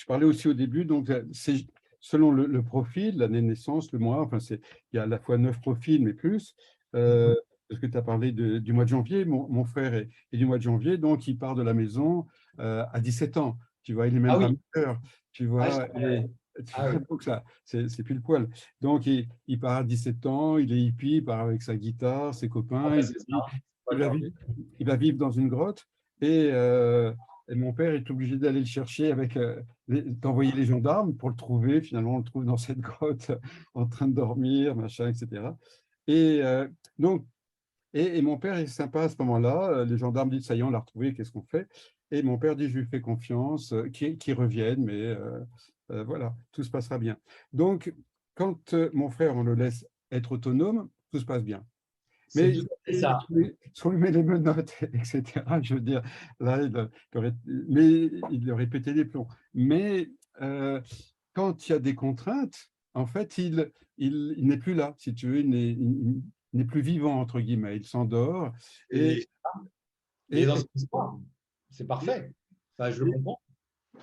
parlais aussi au début, donc, c'est selon le profil, l'année de naissance, le mois, enfin, il y a à la fois 9 profils, mais plus. Parce que tu as parlé du mois de janvier, mon frère est du mois de janvier, donc il part de la maison à 17 ans. Tu vois, il n'est même Ah pas oui, majeur. Tu vois, donc ça, c'est plus le poil. Donc, il part à 17 ans, il est hippie, il part avec sa guitare, ses copains, c'est ça. il va vivre, il va vivre dans une grotte et mon père est obligé d'aller le chercher d'envoyer les gendarmes pour le trouver. Finalement, on le trouve dans cette grotte en train de dormir, machin, etc. Et donc, et mon père est sympa à ce moment-là. Les gendarmes disent, ça y est, on l'a retrouvé, qu'est-ce qu'on fait? Et mon père dit, je lui fais confiance, qu'il revienne, mais voilà, tout se passera bien. Donc, quand mon frère, on le laisse être autonome, tout se passe bien. C'est Mais tout à fait ça. si on lui met les menottes, etc., je veux dire, là, mais il aurait pété les plombs. Mais quand il y a des contraintes, en fait, il n'est plus là, si tu veux, il n'est plus vivant, entre guillemets, il s'endort. Et, Et il est et, dans cette histoire. C'est parfait. Enfin, je le comprends.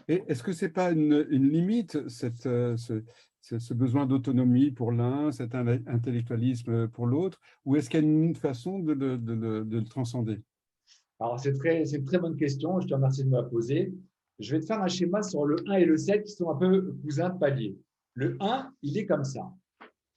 et est-ce que ce n'est pas une limite, ce besoin d'autonomie pour l'un, cet intellectualisme pour l'autre, ou est-ce qu'il y a une façon de le transcender? Alors, c'est une très bonne question. Je te remercie de me la poser. Je vais te faire un schéma sur le 1 et le 7 qui sont un peu cousins de palier. Le 1, il est comme ça.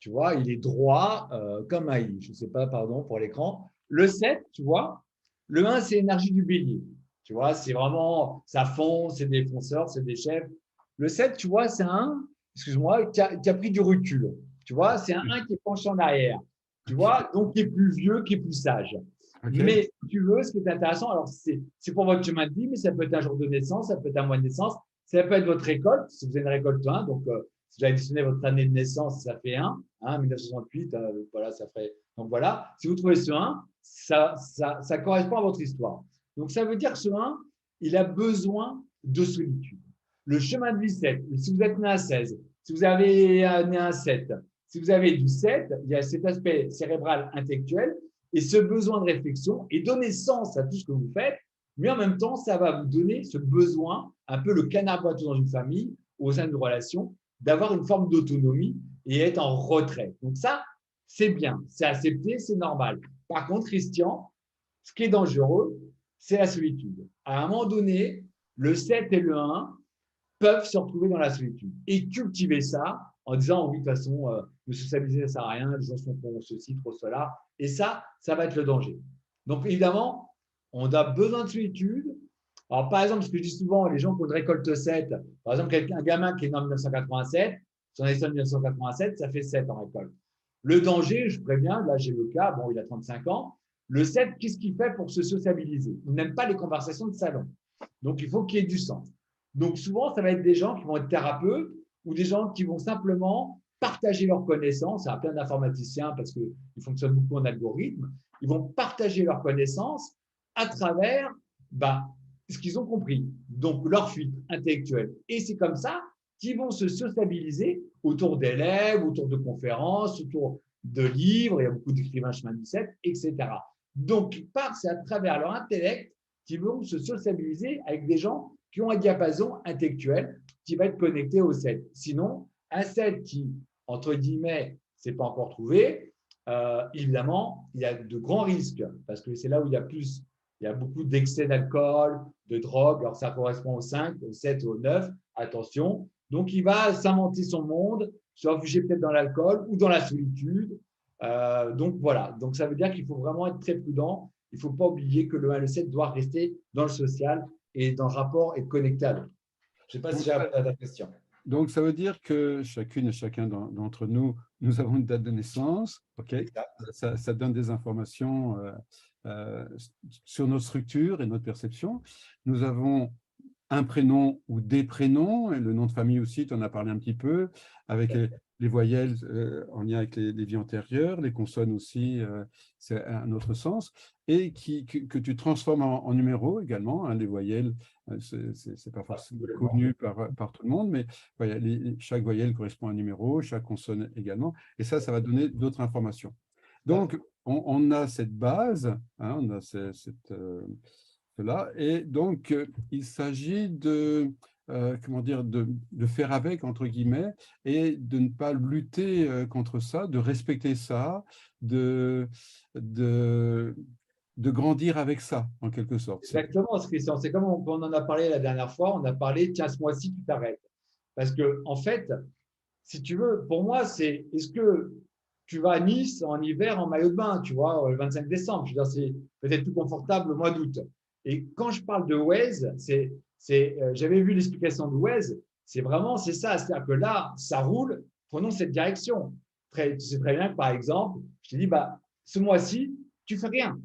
Tu vois, il est droit comme un i. Je ne sais pas, pardon pour l'écran. Le 7, tu vois, le 1, c'est l'énergie du bélier. Tu vois, c'est vraiment, ça fonce, c'est des fonceurs, c'est des chefs. Le 7, tu vois, c'est un, excuse-moi, qui a pris du recul. Tu vois, c'est un 1 qui est penché en arrière. Tu vois, donc qui est plus vieux, qui est plus sage. OK. Mais si tu veux, ce qui est intéressant, alors c'est pour votre chemin de vie, mais ça peut être un jour de naissance, ça peut être un mois de naissance, ça peut être votre récolte, si vous avez une récolte 1, donc si vous additionnez votre année de naissance, ça fait 1, 1968, voilà, ça ferait. Donc voilà, si vous trouvez ce 1, ça correspond à votre histoire. Donc ça veut dire que ce 1, il a besoin de solitude. Le chemin de vie 7, si vous êtes né à 16, si vous avez né à 7, si vous avez du 7, il y a cet aspect cérébral intellectuel et ce besoin de réflexion et donner sens à tout ce que vous faites, mais en même temps, ça va vous donner ce besoin, un peu le canard boiteux dans une famille, au sein d'une relation, d'avoir une forme d'autonomie et être en retrait. Donc ça, c'est bien, c'est accepté, c'est normal. Par contre, Christian, ce qui est dangereux, c'est la solitude. À un moment donné, le 7 et le 1 peuvent se retrouver dans la solitude et cultiver ça en disant oui, de toute façon, le socialiser, ça ne sert à rien, les gens sont pour ceci, trop cela. Et ça va être le danger. Donc, évidemment, on a besoin de solitude. Alors, par exemple, ce que je dis souvent, les gens qui ont une récolte 7, par exemple, un gamin qui est né en 1987, son naissance en 1987, ça fait 7 en récolte. Le danger, je préviens, là j'ai le cas, bon, il a 35 ans, le 7, qu'est-ce qu'il fait pour se sociabiliser? Il n'aime pas les conversations de salon. Donc, il faut qu'il y ait du sens. Donc, souvent, ça va être des gens qui vont être thérapeutes ou des gens qui vont simplement partager leurs connaissances. Il y a plein d'informaticiens parce qu'ils fonctionnent beaucoup en algorithme. Ils vont partager leurs connaissances à travers ce qu'ils ont compris, donc leur fuite intellectuelle. Et c'est comme ça qu'ils vont se sociabiliser autour d'élèves, autour de conférences, autour de livres. Il y a beaucoup d'écrivains chemin du 7, etc. Donc, c'est à travers leur intellect qu'ils vont se sociabiliser avec des gens qui ont un diapason intellectuel qui va être connecté au 7. Sinon, un 7 qui, entre guillemets, s'est pas encore trouvé, évidemment, il y a de grands risques parce que c'est là où il y a beaucoup d'excès d'alcool, de drogue. Alors, ça correspond au 5, au 7, au 9. Attention. Donc, il va s'inventer son monde, se réfugier peut-être dans l'alcool ou dans la solitude. Donc, voilà. Donc, ça veut dire qu'il faut vraiment être très prudent. Il ne faut pas oublier que le 1 et le 7 doivent rester dans le social et dans le rapport et connecté à l'autre. Je ne sais pas si j'ai répondu à ta question. Donc, ça veut dire que chacune et chacun d'entre nous, nous avons une date de naissance. OK. Ça donne des informations sur notre structure et notre perception. Nous avons un prénom ou des prénoms, et le nom de famille aussi, tu en as parlé un petit peu, avec les voyelles en lien avec les vies antérieures, les consonnes aussi, c'est un autre sens, et que tu transformes en numéros également, hein, les voyelles, c'est pas forcément connu par tout le monde, mais voilà, chaque voyelle correspond à un numéro, chaque consonne également, et ça va donner d'autres informations. Donc, on a cette base, hein, on a cela. Et donc, il s'agit comment dire, de faire avec, entre guillemets, et de ne pas lutter contre ça, de respecter ça, de, de, de grandir avec ça, en quelque sorte. Exactement, Christian. C'est comme on en a parlé la dernière fois, on a parlé, tiens, ce mois-ci, tu t'arrêtes. Parce que, en fait, si tu veux, pour moi, c'est est-ce que tu vas à Nice en hiver en maillot de bain, tu vois, le 25 décembre. Je veux dire, c'est peut-être plus confortable le mois d'août. Et quand je parle de Waze, j'avais vu l'explication de Waze, c'est ça. C'est-à-dire que là, ça roule, prenons cette direction. Tu sais très bien que, par exemple, je te dis, ce mois-ci, tu fais rien.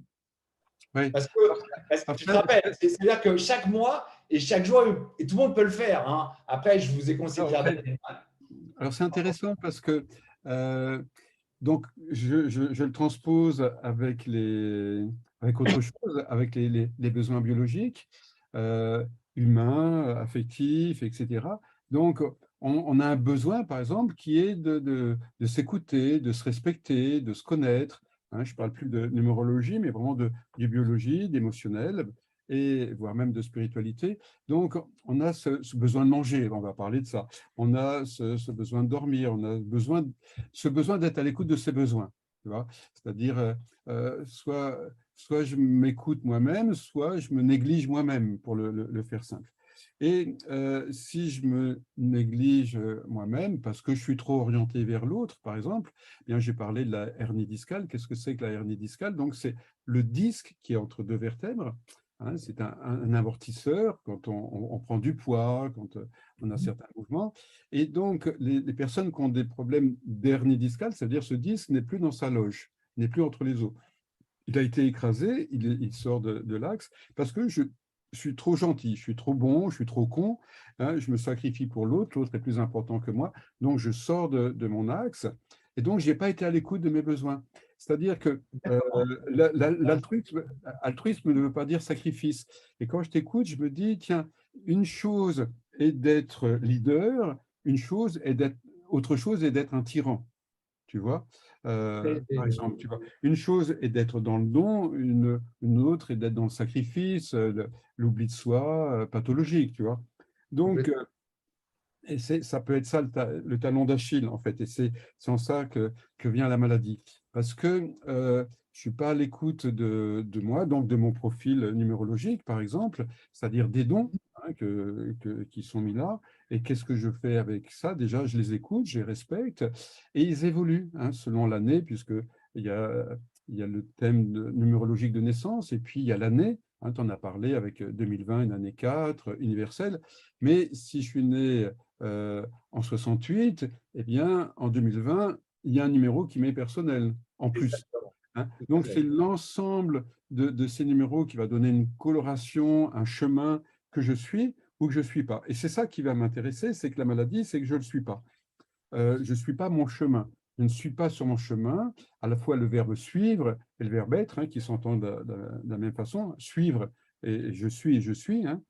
Oui. Parce que tu te rappelles, c'est-à-dire que chaque mois et chaque jour, et tout le monde peut le faire. Hein. Après, je vous ai conseillé de faire des. Alors, c'est intéressant parce que donc, je le transpose avec autre chose, avec les besoins biologiques, humains, affectifs, etc. Donc, on a un besoin, par exemple, qui est de s'écouter, de se respecter, de se connaître. Hein, je ne parle plus de numérologie, mais vraiment de biologie, d'émotionnel, et voire même de spiritualité. Donc, on a ce besoin de manger, on va parler de ça. On a ce besoin de dormir, on a ce besoin d'être à l'écoute de ses besoins. C'est-à-dire, soit je m'écoute moi-même, soit je me néglige moi-même, pour le faire simple. Et si je me néglige moi-même, parce que je suis trop orienté vers l'autre, par exemple, eh bien, j'ai parlé de la hernie discale. Qu'est-ce que c'est que la hernie discale? Donc, c'est le disque qui est entre deux vertèbres. Hein, c'est un amortisseur quand on prend du poids, quand on a certains mouvements. Et donc, les personnes qui ont des problèmes d'hernie discale, c'est-à-dire ce disque n'est plus dans sa loge, n'est plus entre les os. il a été écrasé, il sort de l'axe, parce que je suis trop gentil, je suis trop bon, je suis trop con, hein, je me sacrifie pour l'autre, l'autre est plus important que moi, donc je sors de mon axe, et donc je n'ai pas été à l'écoute de mes besoins. C'est-à-dire que D'accord. altruisme ne veut pas dire sacrifice. Et quand je t'écoute, je me dis, tiens, une chose est d'être leader, autre chose est d'être un tyran. Tu vois, par exemple, tu vois, une chose est d'être dans le don, une autre est d'être dans le sacrifice, l'oubli de soi, pathologique, tu vois. Donc, Complètement. et ça peut être ça le talon d'Achille, en fait, et c'est en ça que vient la maladie. Parce que je ne suis pas à l'écoute de moi, donc de mon profil numérologique, par exemple, c'est-à-dire des dons hein, qui sont mis là. Et qu'est-ce que je fais avec ça? Déjà, je les écoute, je les respecte, et ils évoluent hein, selon l'année, puisque il y a, il y a le thème numérologique de naissance, et puis il y a l'année. Hein, tu en as parlé avec 2020, une année 4, universelle. Mais si je suis né en 68, eh bien, en 2020, il y a un numéro qui m'est personnel, en plus. Exactement. Hein. Tout à Donc, c'est fait. l'ensemble de ces numéros qui va donner une coloration, un chemin que je suis ou que je ne suis pas. Et c'est ça qui va m'intéresser, c'est que la maladie, c'est que je ne le suis pas. Je ne suis pas mon chemin. Je ne suis pas sur mon chemin, à la fois le verbe suivre et le verbe être, hein, qui s'entendent de la même façon. Suivre et je suis. Hein.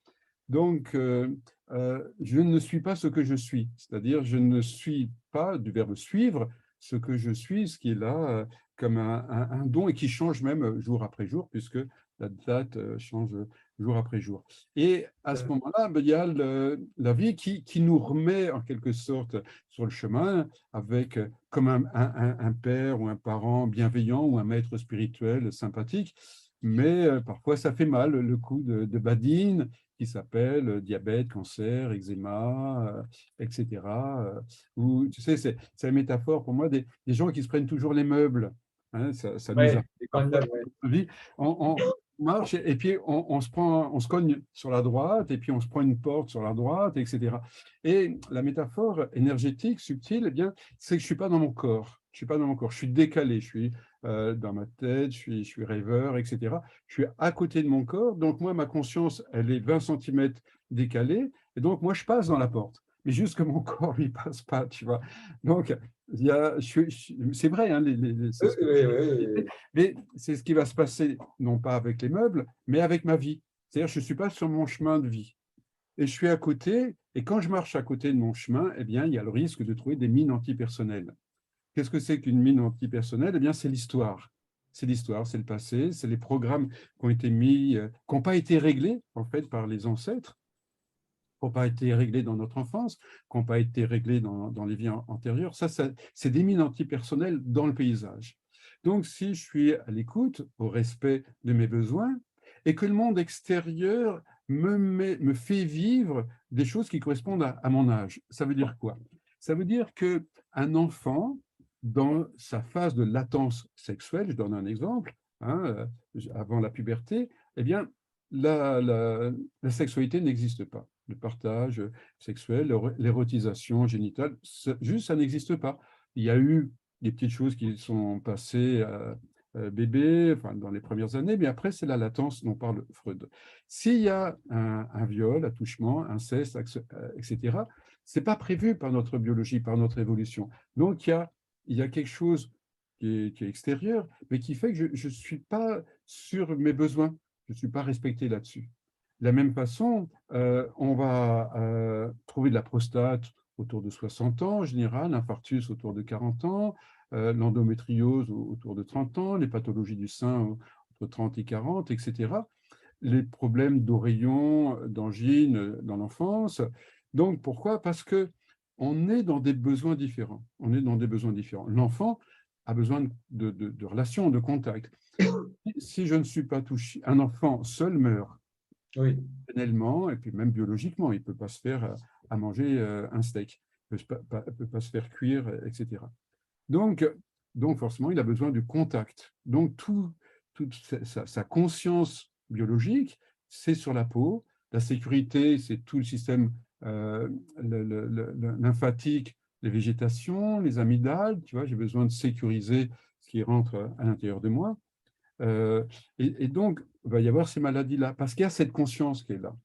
Donc, je ne suis pas ce que je suis, c'est-à-dire je ne suis pas du verbe suivre ce que je suis, ce qui est là comme un don et qui change même jour après jour, puisque la date change jour après jour. Et à ce moment-là, ben, il y a la vie qui nous remet en quelque sorte sur le chemin avec comme un père ou un parent bienveillant ou un maître spirituel sympathique, mais parfois ça fait mal le coup de badine qui s'appelle diabète, cancer, eczéma, etc. Où, tu sais, c'est la métaphore pour moi des gens qui se prennent toujours les meubles. Hein, ça nous Ouais, arrive les parfois condoms, dans ouais. notre vie. On marche et puis on se cogne sur la droite et puis on se prend une porte sur la droite, etc. Et la métaphore énergétique, subtile, eh bien, c'est que je ne suis pas dans mon corps. Je suis pas dans mon corps. Je suis décalé. Je suis dans ma tête. Je suis rêveur, etc. Je suis à côté de mon corps. Donc, moi, ma conscience, elle est 20 centimètres décalée. Et donc, moi, je passe dans la porte. Mais juste que mon corps, lui, passe pas, tu vois. Donc, c'est vrai, hein, c'est Oui, ce que oui, oui, oui, oui. mais c'est ce qui va se passer, non pas avec les meubles, mais avec ma vie. C'est-à-dire, je ne suis pas sur mon chemin de vie. Et je suis à côté, et quand je marche à côté de mon chemin, eh bien, il y a le risque de trouver des mines antipersonnelles. Qu'est-ce que c'est qu'une mine antipersonnelle? Eh bien, c'est l'histoire. C'est l'histoire, c'est le passé, c'est les programmes qui ont été mis, qui n'ont pas été réglés, en fait, par les ancêtres, qui n'ont pas été réglés dans notre enfance, qui n'ont pas été réglés dans les vies antérieures. Ça, c'est des mines antipersonnelles dans le paysage. Donc, si je suis à l'écoute, au respect de mes besoins, et que le monde extérieur me fait vivre des choses qui correspondent à mon âge, ça veut dire quoi? Ça veut dire qu'un enfant, dans sa phase de latence sexuelle, je donne un exemple, hein, avant la puberté, eh bien, la sexualité n'existe pas. Le partage sexuel, l'érotisation génitale, juste ça n'existe pas. Il y a eu des petites choses qui sont passées bébé, enfin, dans les premières années, mais après, c'est la latence dont parle Freud. S'il y a un viol, attouchement, inceste, etc., ce n'est pas prévu par notre biologie, par notre évolution. Donc, il y a quelque chose qui est extérieur, mais qui fait que je ne suis pas sur mes besoins. Je ne suis pas respecté là-dessus. De la même façon, on va trouver de la prostate autour de 60 ans en général, l'infarctus autour de 40 ans, l'endométriose autour de 30 ans, les pathologies du sein entre 30 et 40, etc. Les problèmes d'oreillons, d'angines dans l'enfance. Donc, pourquoi? Parce que on est dans des besoins différents. On est dans des besoins différents. L'enfant a besoin de relations, de contact. Si je ne suis pas touché, un enfant seul meurt Oui, émotionnellement et puis même biologiquement. Il ne peut pas se faire à manger un steak, il ne peut pas se faire cuire, etc. Donc, donc, forcément, il a besoin du contact. Donc, toute sa conscience biologique, c'est sur la peau. La sécurité, c'est tout le système lymphatique, les végétations, les amygdales. Tu vois, j'ai besoin de sécuriser ce qui rentre à l'intérieur de moi. Et donc, il va y avoir ces maladies-là, parce qu'il y a cette conscience qui est là.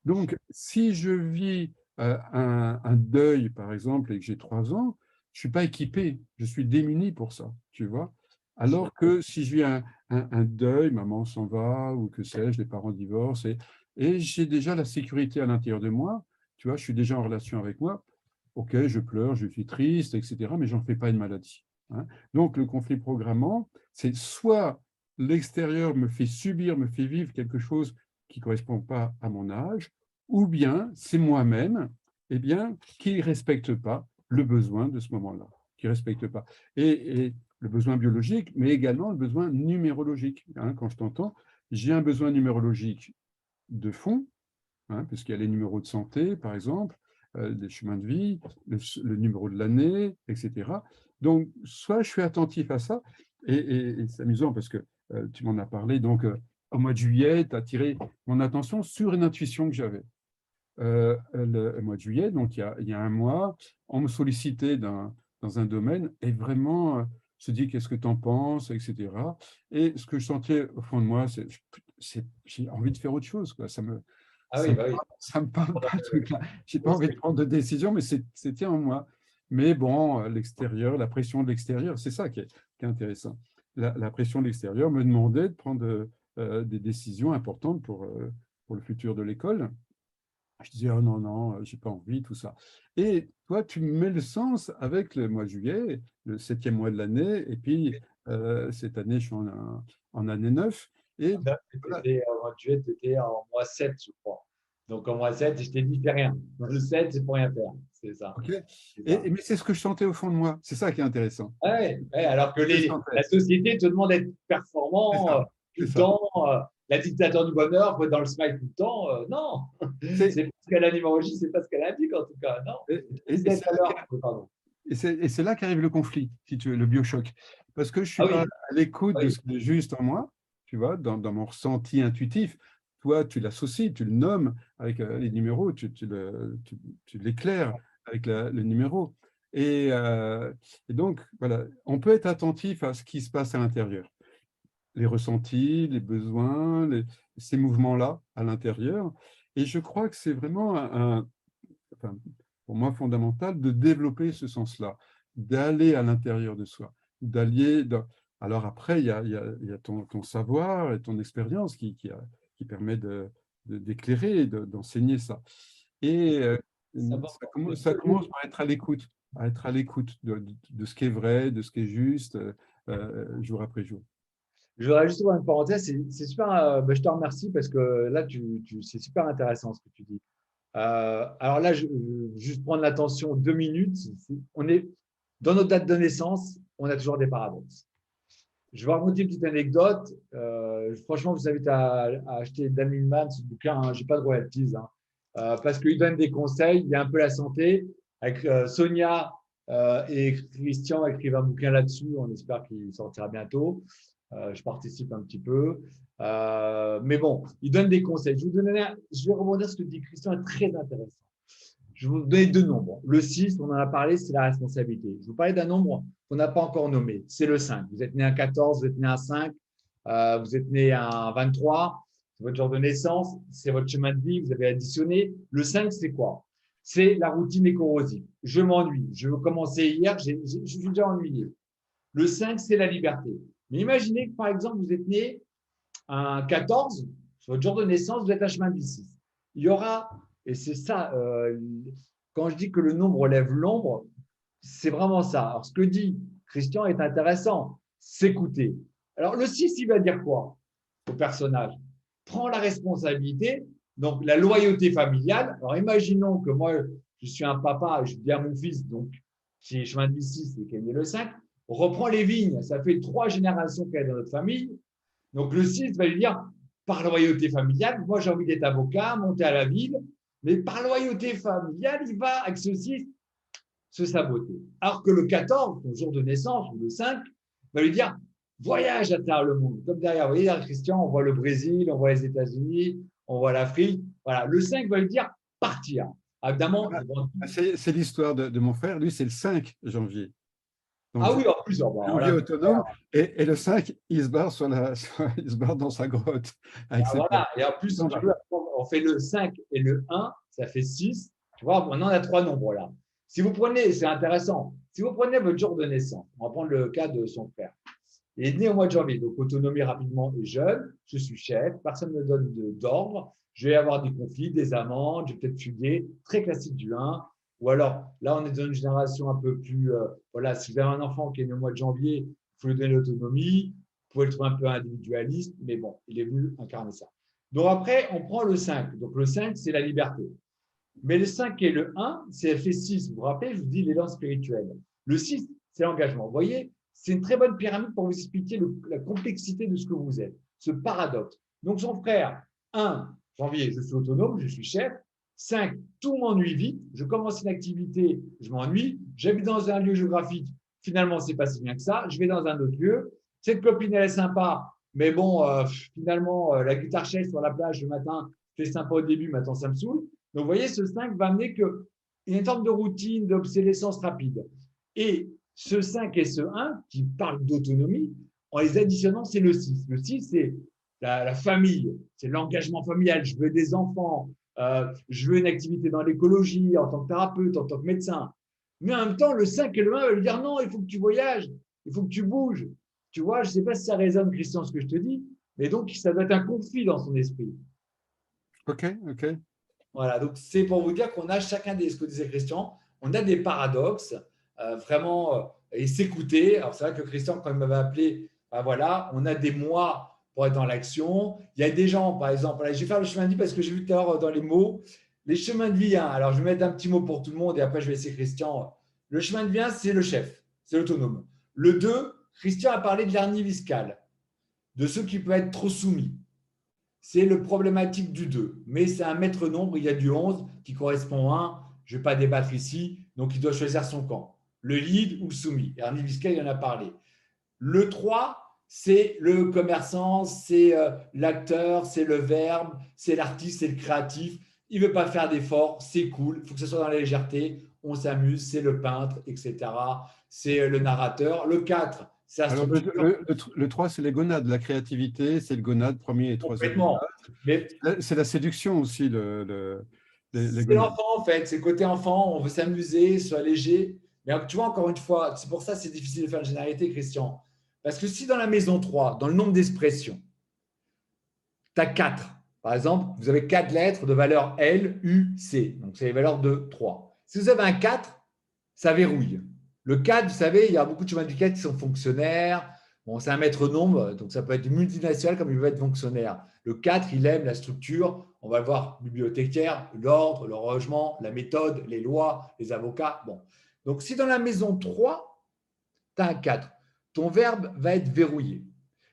Donc, si je vis un deuil, par exemple, et que j'ai 3 ans, je ne suis pas équipé, je suis démuni pour ça, tu vois. Alors que si je vis un deuil, maman s'en va, ou que sais-je, les parents divorcent, et j'ai déjà la sécurité à l'intérieur de moi, tu vois, je suis déjà en relation avec moi, ok, je pleure, je suis triste, etc., mais je n'en fais pas une maladie. Hein. Donc, le conflit programmant, c'est soit l'extérieur me fait subir, me fait vivre quelque chose qui ne correspond pas à mon âge, ou bien c'est moi-même eh bien, qui ne respecte pas le besoin de ce moment-là, qui ne respecte pas. Et le besoin biologique, mais également le besoin numérologique. Hein, quand je t'entends, j'ai un besoin numérologique de fond, hein, puisqu'il y a les numéros de santé, par exemple, les chemins de vie, le numéro de l'année, etc. Donc, soit je suis attentif à ça, et c'est amusant parce que tu m'en as parlé, donc au mois de juillet, tu as attiré mon attention sur une intuition que j'avais. Le mois de juillet, donc il y a un mois, on me sollicitait dans un domaine et vraiment, se dit qu'est-ce que tu en penses, etc. Et ce que je sentais au fond de moi, j'ai envie de faire autre chose, quoi. Ah oui, bah oui. Ça me parle pas, ce truc-là. J'ai pas envie de prendre de décision, mais c'était en moi. Mais bon, l'extérieur, la pression de l'extérieur, c'est ça qui est intéressant. La pression de l'extérieur me demandait de prendre des décisions importantes pour le futur de l'école. Je disais, oh non, non, j'ai pas envie, tout ça. Et toi, tu mets le sens avec le mois de juillet, le 7e mois de l'année, et puis cette année, je suis en année 9. Et voilà. Au mois de juillet, tu étais en mois 7, je crois. Donc, en mois 7, je t'ai dit, fais rien. Le 7, c'est pour rien faire. C'est ça. OK. C'est ça. Mais c'est ce que je sentais au fond de moi. C'est ça qui est intéressant. Ouais, ouais, alors que Je sentais. la société te demande d'être C'est performant ça. tout C'est le ça. temps. La dictature du bonheur, faut être dans le smile tout le temps. Non, C'est- c'est pas ce qu'elle a numérologie, c'est pas ce qu'elle indique en tout cas. Non, Et, c'est et être c'est à là l'heure. Pardon. c'est là qu'arrive le conflit, si tu veux, le biochoc. Parce que je ne suis Ah pas oui, à l'écoute de oui. ce qui est juste en moi, tu vois, dans mon ressenti intuitif. Toi, tu l'associes, tu le nommes avec les numéros, tu l'éclaires avec le numéro. Et donc, voilà, on peut être attentif à ce qui se passe à l'intérieur. Les ressentis, les besoins, ces mouvements-là à l'intérieur. Et je crois que c'est vraiment enfin, pour moi fondamental de développer ce sens-là, d'aller à l'intérieur de soi, d'allier. Alors après, il y a ton savoir et ton expérience qui permet d'éclairer, d'enseigner ça. Et Ça va ça commence par être à l'écoute, de ce qui est vrai, de ce qui est juste, jour après jour. Je voudrais juste ouvrir une parenthèse. C'est super. Je te remercie parce que là, c'est super intéressant ce que tu dis. Alors là, juste prendre l'attention 2 minutes. On est dans notre date de naissance, on a toujours des paradoxes. Je vais raconter une petite anecdote. Franchement, je vous invite à acheter Dan Millman, ce bouquin. Hein, je n'ai pas de royalties. Hein, parce qu'il donne des conseils. Il y a un peu la santé. Avec Sonia et Christian écrivent un bouquin là-dessus. On espère qu'il sortira bientôt. Je participe un petit peu. Mais bon, il donne des conseils. Je vais rebondir sur ce que dit Christian, est très intéressant. Je vais vous donner 2 nombres. Le 6, on en a parlé, c'est la responsabilité. Je vais vous parler d'un nombre qu'on n'a pas encore nommé. C'est le 5. Vous êtes né un 14, vous êtes né un 5, vous êtes né un 23, c'est votre jour de naissance, c'est votre chemin de vie, vous avez additionné. Le 5, c'est quoi? C'est la routine est corrosive. Je m'ennuie. Je veux commencer hier, je suis déjà ennuyé. Le 5, c'est la liberté. Mais imaginez que, par exemple, vous êtes né un 14, sur votre jour de naissance, vous êtes un chemin de vie 6. Il y aura, et c'est ça, quand je dis que le nombre relève l'ombre, c'est vraiment ça. Alors, ce que dit Christian est intéressant, s'écouter. Alors, le 6, il va dire quoi au personnage? Prends la responsabilité, donc la loyauté familiale. Alors, imaginons que moi, je suis un papa, je dis à mon fils, donc, qui est chemin de vie 6 et qui est né le 5, reprends les vignes. Ça fait 3 générations qu'elle est dans notre famille. Donc, le 6 va lui dire, par loyauté familiale, moi j'ai envie d'être avocat, monter à la ville, mais par loyauté familiale, il va, avec ce 6, se saboter. Alors que le 14, son jour de naissance, ou le 5, va lui dire, voyage à travers le monde. Comme derrière, vous voyez, Christian, on voit le Brésil, on voit les États-Unis, on voit l'Afrique. Voilà, le 5 va lui dire, partir. Évidemment, C'est l'histoire de mon frère, lui, c'est le 5 janvier. Donc, Ah oui, en plus, on vit autonome. Et le 5, il se barre, il se barre dans sa grotte avec ses potes. voilà. Et en plus, si tu veux, on fait le 5 et le 1, ça fait 6. Tu vois, maintenant, on a 3 nombres là. Si vous prenez, c'est intéressant, si vous prenez votre jour de naissance, on va prendre le cas de son frère. Il est né au mois de janvier, donc autonomie rapidement et jeune. Je suis chef, personne ne me donne d'ordre. Je vais avoir des conflits, des amendes, je vais peut-être fuguer, très classique du 1. Ou alors, là, on est dans une génération un peu plus. Voilà, si vous avez un enfant qui est né au mois de janvier, il faut lui donner l'autonomie. Vous pouvez le trouver un peu individualiste, mais bon, il est venu incarner ça. Donc après, on prend le 5. Donc le 5, c'est la liberté. Mais le 5 et le 1, c'est fait 6. Vous vous rappelez, je vous dis l'élan spirituel. Le 6, c'est l'engagement. Vous voyez, c'est une très bonne pyramide pour vous expliquer la complexité de ce que vous êtes, ce paradoxe. Donc son frère, 1, janvier, je suis autonome, je suis chef. 5, tout m'ennuie vite. Je commence une activité, je m'ennuie. J'habite dans un lieu géographique, finalement, c'est pas si bien que ça. Je vais dans un autre lieu. Cette copine, elle est sympa, mais bon, finalement, la guitare chaise sur la plage le matin, c'est sympa au début, maintenant ça me saoule. Donc, vous voyez, ce 5 va amener une forme de routine, d'obsolescence rapide. Et ce 5 et ce 1, qui parlent d'autonomie, en les additionnant, c'est le 6. Le 6, c'est la famille, c'est l'engagement familial. Je veux des enfants, je veux une activité dans l'écologie, en tant que thérapeute, en tant que médecin. Mais en même temps, le 5 et le 1 veulent dire non, il faut que tu voyages, il faut que tu bouges. Tu vois, je ne sais pas si ça résonne, Christian, ce que je te dis, mais donc ça doit être un conflit dans son esprit. OK, OK. Voilà, donc c'est pour vous dire qu'on a chacun des, ce que disait Christian, on a des paradoxes, vraiment, et s'écouter. Alors c'est vrai que Christian, quand il m'avait appelé, ben voilà, on a des mois pour être dans l'action. Il y a des gens, par exemple, là, je vais faire le chemin de vie parce que j'ai vu tout à l'heure dans les mots, les chemins de vie. Hein, alors je vais mettre un petit mot pour tout le monde et après je vais laisser Christian. Le chemin de vie, c'est le chef, c'est l'autonome. Le 2, Christian a parlé de l'hernie viscale, de ceux qui peuvent être trop soumis. C'est le problématique du 2. Mais c'est un maître nombre, il y a du 11 qui correspond à 1. Je ne vais pas débattre ici, donc il doit choisir son camp. Le lead ou le soumis. Ernie Visquet, il en a parlé. Le 3, c'est le commerçant, c'est l'acteur, c'est le verbe, c'est l'artiste, c'est le créatif. Il ne veut pas faire d'efforts, c'est cool, il faut que ce soit dans la légèreté, on s'amuse, c'est le peintre, etc. C'est le narrateur. Le 4, c'est la Alors, structure. le 3, c'est les gonades, la créativité, c'est le gonade, premier et troisième Complètement. Mais gonade. C'est la séduction aussi, les c'est gonades. l'enfant, en fait. C'est le côté enfant. On veut s'amuser, soit léger. Mais tu vois, encore une fois, c'est pour ça que c'est difficile de faire une généralité, Christian. Parce que si dans la maison 3, dans le nombre d'expressions, tu as 4, par exemple, vous avez 4 lettres de valeur L, U, C. Donc, c'est les valeurs de 3. Si vous avez un 4, ça verrouille. Le 4, vous savez, il y a beaucoup de chemins du 4 qui sont fonctionnaires. Bon, c'est un maître nombre, donc ça peut être multinational comme il peut être fonctionnaire. Le 4, il aime la structure. On va le voir, bibliothécaire, l'ordre, le logement, la méthode, les lois, les avocats. Bon. Donc, si dans la maison 3, tu as un 4, ton verbe va être verrouillé.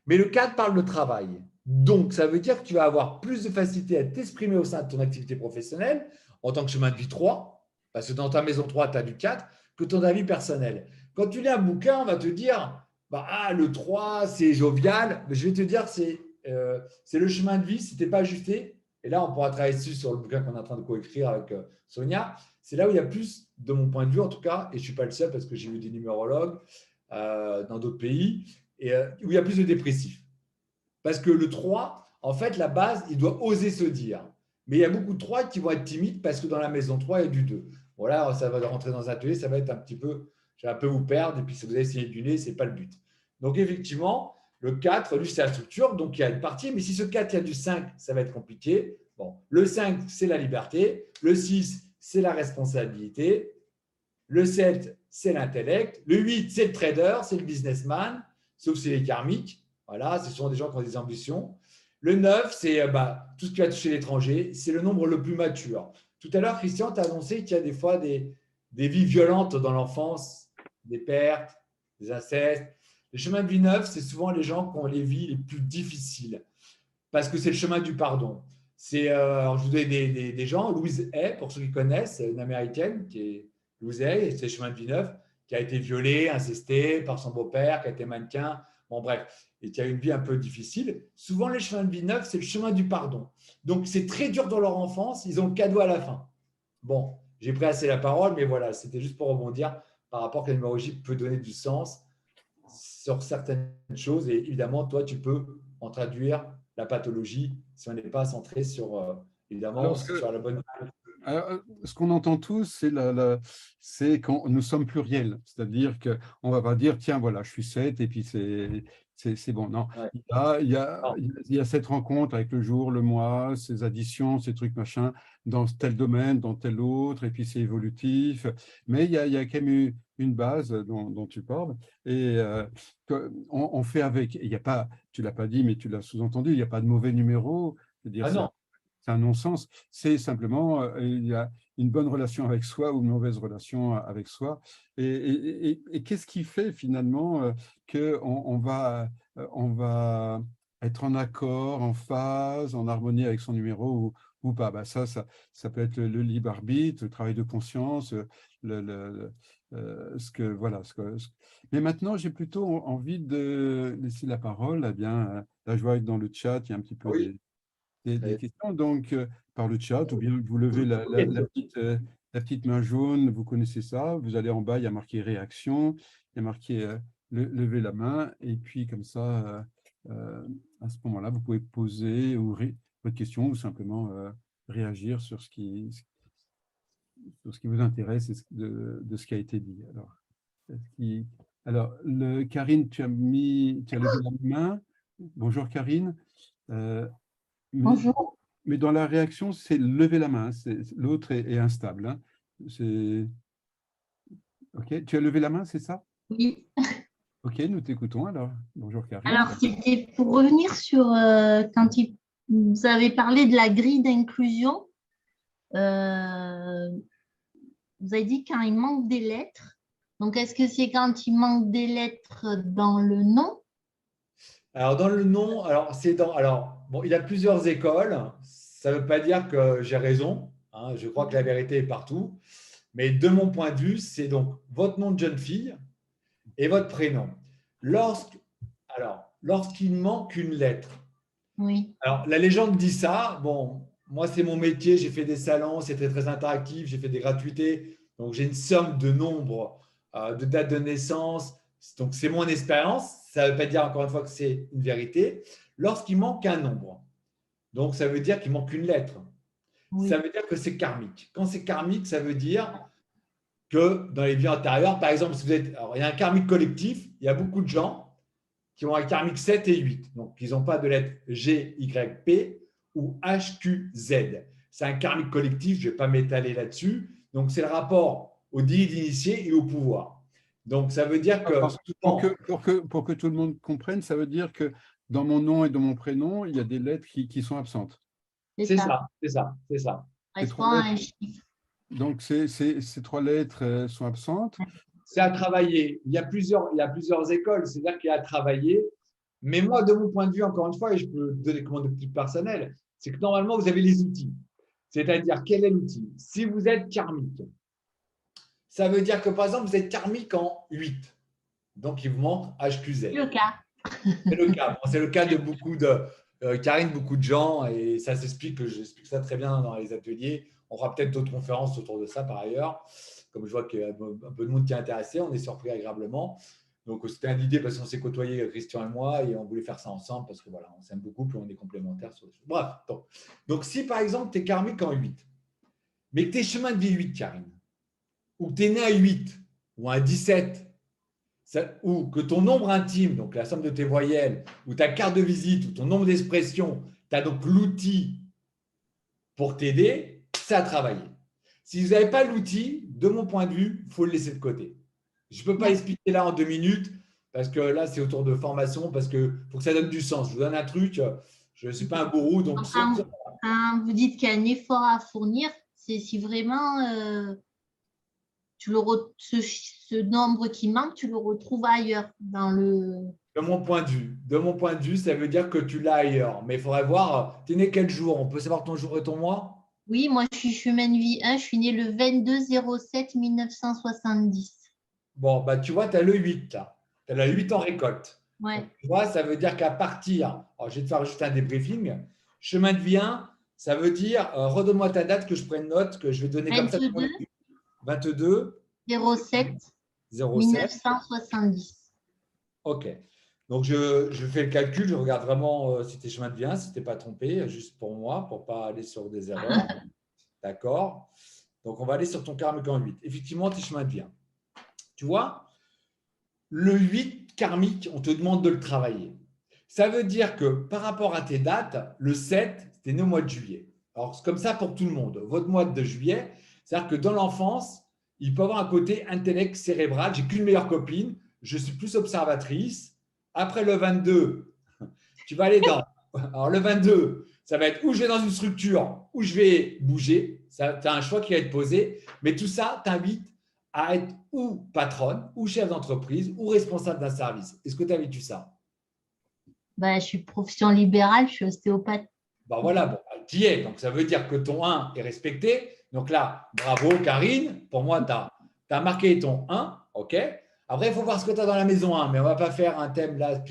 Mais le 4 parle de travail. Donc, ça veut dire que tu vas avoir plus de facilité à t'exprimer au sein de ton activité professionnelle en tant que chemin de vie 3, parce que dans ta maison 3, tu as du 4, que ton avis personnel. Quand tu lis un bouquin, on va te dire le 3, c'est jovial. Mais je vais te dire, c'est le chemin de vie. Si tu n'es pas ajusté, et là, on pourra travailler dessus sur le bouquin qu'on est en train de coécrire avec Sonia, c'est là où il y a plus, de mon point de vue en tout cas, et je ne suis pas le seul parce que j'ai vu des numérologues dans d'autres pays, et où il y a plus de dépressifs. Parce que le 3, en fait, la base, il doit oser se dire. Mais il y a beaucoup de 3 qui vont être timides parce que dans la maison 3, il y a du 2. Voilà, ça va rentrer dans un atelier, ça va être un petit peu, je vais un peu vous perdre, et puis si vous allez essayer du nez, ce n'est pas le but. Donc, effectivement, le 4, lui, c'est la structure, donc il y a une partie, mais si ce 4, il y a du 5, ça va être compliqué. Bon, le 5, c'est la liberté. Le 6, c'est la responsabilité. Le 7, c'est l'intellect. Le 8, c'est le trader, c'est le businessman, sauf si c'est les karmiques. Voilà, ce sont des gens qui ont des ambitions. Le 9, c'est tout ce qui va toucher l'étranger. C'est le nombre le plus mature. Tout à l'heure, Christian, tu as annoncé qu'il y a des fois des vies violentes dans l'enfance, des pertes, des incestes. Le chemin de vie 9, c'est souvent les gens qui ont les vies les plus difficiles parce que c'est le chemin du pardon. Alors je vous donne des gens. Louise Hay, pour ceux qui connaissent, une américaine qui est Louise Hay, c'est le chemin de vie 9, qui a été violée, incestée par son beau-père, qui a été mannequin. Bon, bref, et qui a une vie un peu difficile. Souvent, les chemins de vie 9, c'est le chemin du pardon. Donc, c'est très dur dans leur enfance. Ils ont le cadeau à la fin. Bon, j'ai pris assez la parole, mais voilà, c'était juste pour rebondir par rapport que la numérologie peut donner du sens sur certaines choses. Et évidemment, toi, tu peux en traduire la pathologie si on n'est pas centré sur, évidemment, Alors, sur la bonne. ce qu'on entend tous, c'est quand nous sommes pluriels. C'est-à-dire qu'on ne va pas dire, tiens, voilà, je suis 7 et puis c'est bon. Non, Ouais. Non. il y a cette rencontre avec le jour, le mois, ces additions, ces trucs, machin, dans tel domaine, dans tel autre, et puis c'est évolutif. Mais il y a quand même une base dont tu parles. Et on fait avec. Il y a pas, tu ne l'as pas dit, mais tu l'as sous-entendu, il n'y a pas de mauvais numéro. C'est-à-dire, Ah non. c'est un non-sens. C'est simplement, il y a une bonne relation avec soi ou une mauvaise relation avec soi. Et qu'est-ce qui fait finalement on va être en accord, en phase, en harmonie avec son numéro ou pas? Bah ça peut être le libre arbitre, le travail de conscience, voilà. Mais maintenant, j'ai plutôt envie de laisser la parole. Eh bien, là, je vois que dans le chat, il y a un petit peu Oui. des questions, donc par le chat, ou bien vous levez la petite main jaune, vous connaissez ça, vous allez en bas, il y a marqué réaction, il y a marqué lever la main, et puis comme ça, à ce moment-là, vous pouvez poser votre question ou simplement réagir sur ce qui vous intéresse et de ce qui a été dit. Alors, Karine, tu as levé la main. Bonjour Karine. Euh, mais, Bonjour. mais dans la réaction, c'est lever la main. L'autre est instable. Hein. OK. Tu as levé la main, c'est ça? Oui. OK, nous t'écoutons alors. Bonjour Karine. Alors, c'était pour revenir sur quand vous avez parlé de la grille d'inclusion. euh, vous avez dit quand il manque des lettres. Donc, est-ce que c'est quand il manque des lettres dans le nom? Alors, dans le nom, bon, il y a plusieurs écoles. Ça ne veut pas dire que j'ai raison. Hein. Je crois que la vérité est partout. Mais de mon point de vue, c'est donc votre nom de jeune fille et votre prénom. Lorsqu'il manque une lettre. Oui. Alors, la légende dit ça. Bon, moi, c'est mon métier. J'ai fait des salons, c'était très interactif. J'ai fait des gratuités. Donc, j'ai une somme de nombres, de dates de naissance. Donc, c'est mon expérience. Ça ne veut pas dire, encore une fois, que c'est une vérité. Lorsqu'il manque un nombre, donc ça veut dire qu'il manque une lettre. Oui. Ça veut dire que c'est karmique. Quand c'est karmique, ça veut dire que dans les vies antérieures, par exemple, si vous êtes, alors, il y a un karmique collectif. Il y a beaucoup de gens qui ont un karmique 7 et 8. Donc, ils n'ont pas de lettres G, Y, P ou H, Q, Z. C'est un karmique collectif, je ne vais pas m'étaler là-dessus. Donc, c'est le rapport au délit d'initié et au pouvoir. Donc, ça veut dire que… Pour que tout le monde comprenne, ça veut dire que dans mon nom et dans mon prénom, il y a des lettres qui sont absentes. C'est ça, c'est ça, c'est ça. Donc, ces 3 lettres sont absentes. C'est à travailler. Il y a plusieurs écoles, c'est-à-dire qu'il y a à travailler. Mais moi, de mon point de vue, encore une fois, et je peux donner comment de plus personnel, c'est que normalement, vous avez les outils. C'est-à-dire, quel est l'outil? Si vous êtes karmique, ça veut dire que, par exemple, vous êtes karmique en 8. Donc, il vous manque HQZ. C'est le cas. C'est le cas. C'est le cas de beaucoup de… Karine, beaucoup de gens, et ça s'explique, j'explique ça très bien dans les ateliers. On fera peut-être d'autres conférences autour de ça par ailleurs. Comme je vois qu'il y a un peu de monde qui est intéressé, on est surpris agréablement. Donc, c'était une idée parce qu'on s'est côtoyés, Christian et moi, et on voulait faire ça ensemble parce que voilà, on s'aime beaucoup, puis on est complémentaires sur les choses. Bref, donc si par exemple, tu es karmique en 8, mais que tu es chemin de vie 8, Karine, ou que tu es né à 8 ou à 17, ou que ton nombre intime, donc la somme de tes voyelles, ou ta carte de visite, ou ton nombre d'expressions, tu as donc l'outil pour t'aider, c'est à travailler. Si vous n'avez pas l'outil, de mon point de vue, il faut le laisser de côté. Je ne peux pas expliquer là en 2 minutes, parce que là, c'est autour de formation, parce qu'il faut que ça donne du sens. Je vous donne un truc, je ne suis pas un gourou. Donc quand vous dites qu'il y a un effort à fournir, c'est si vraiment ce nombre qui manque, tu le retrouves ailleurs dans le… De mon point de vue, ça veut dire que tu l'as ailleurs. Mais il faudrait voir, tu es né quel jour? On peut savoir ton jour et ton mois? Oui, moi, je suis chemin de vie 1. Je suis née le 22/07/1970. Bon, bah, tu vois, tu as le 8 là. Tu as le 8 en récolte. Ouais. Donc, tu vois, ça veut dire qu'à partir… Alors, je vais te faire juste un débriefing. Chemin de vie 1, ça veut dire, redonne-moi ta date que je prenne note, que je vais donner 22, comme ça. 22 22 07 07. 1970. OK. Donc, je fais le calcul, je regarde vraiment si tes chemins de vie, si tu n'es pas trompé, juste pour moi, pour ne pas aller sur des erreurs. D'accord. Donc, on va aller sur ton karmique en 8. Effectivement, tes chemins de vie. Tu vois, le 8 karmique, on te demande de le travailler. Ça veut dire que par rapport à tes dates, le 7, c'était né au mois de juillet. Alors, c'est comme ça pour tout le monde. Votre mois de juillet, c'est-à-dire que dans l'enfance, il peut avoir un côté intellect cérébral. J'ai qu'une meilleure copine, je suis plus observatrice. Après le 22, tu vas aller dans. Alors, le 22, ça va être où je vais dans une structure, où je vais bouger. Tu as un choix qui va être posé. Mais tout ça t'invite à être ou patronne, ou chef d'entreprise, ou responsable d'un service. Est-ce que tu as vécu ça? Ben, je suis profession libérale, je suis ostéopathe. Ben voilà, bon, tu y es. Donc, ça veut dire que ton 1 est respecté. Donc là, bravo, Karine. Pour moi, tu as marqué ton 1. OK. Après, il faut voir ce que tu as dans la maison 1, mais on ne va pas faire un thème là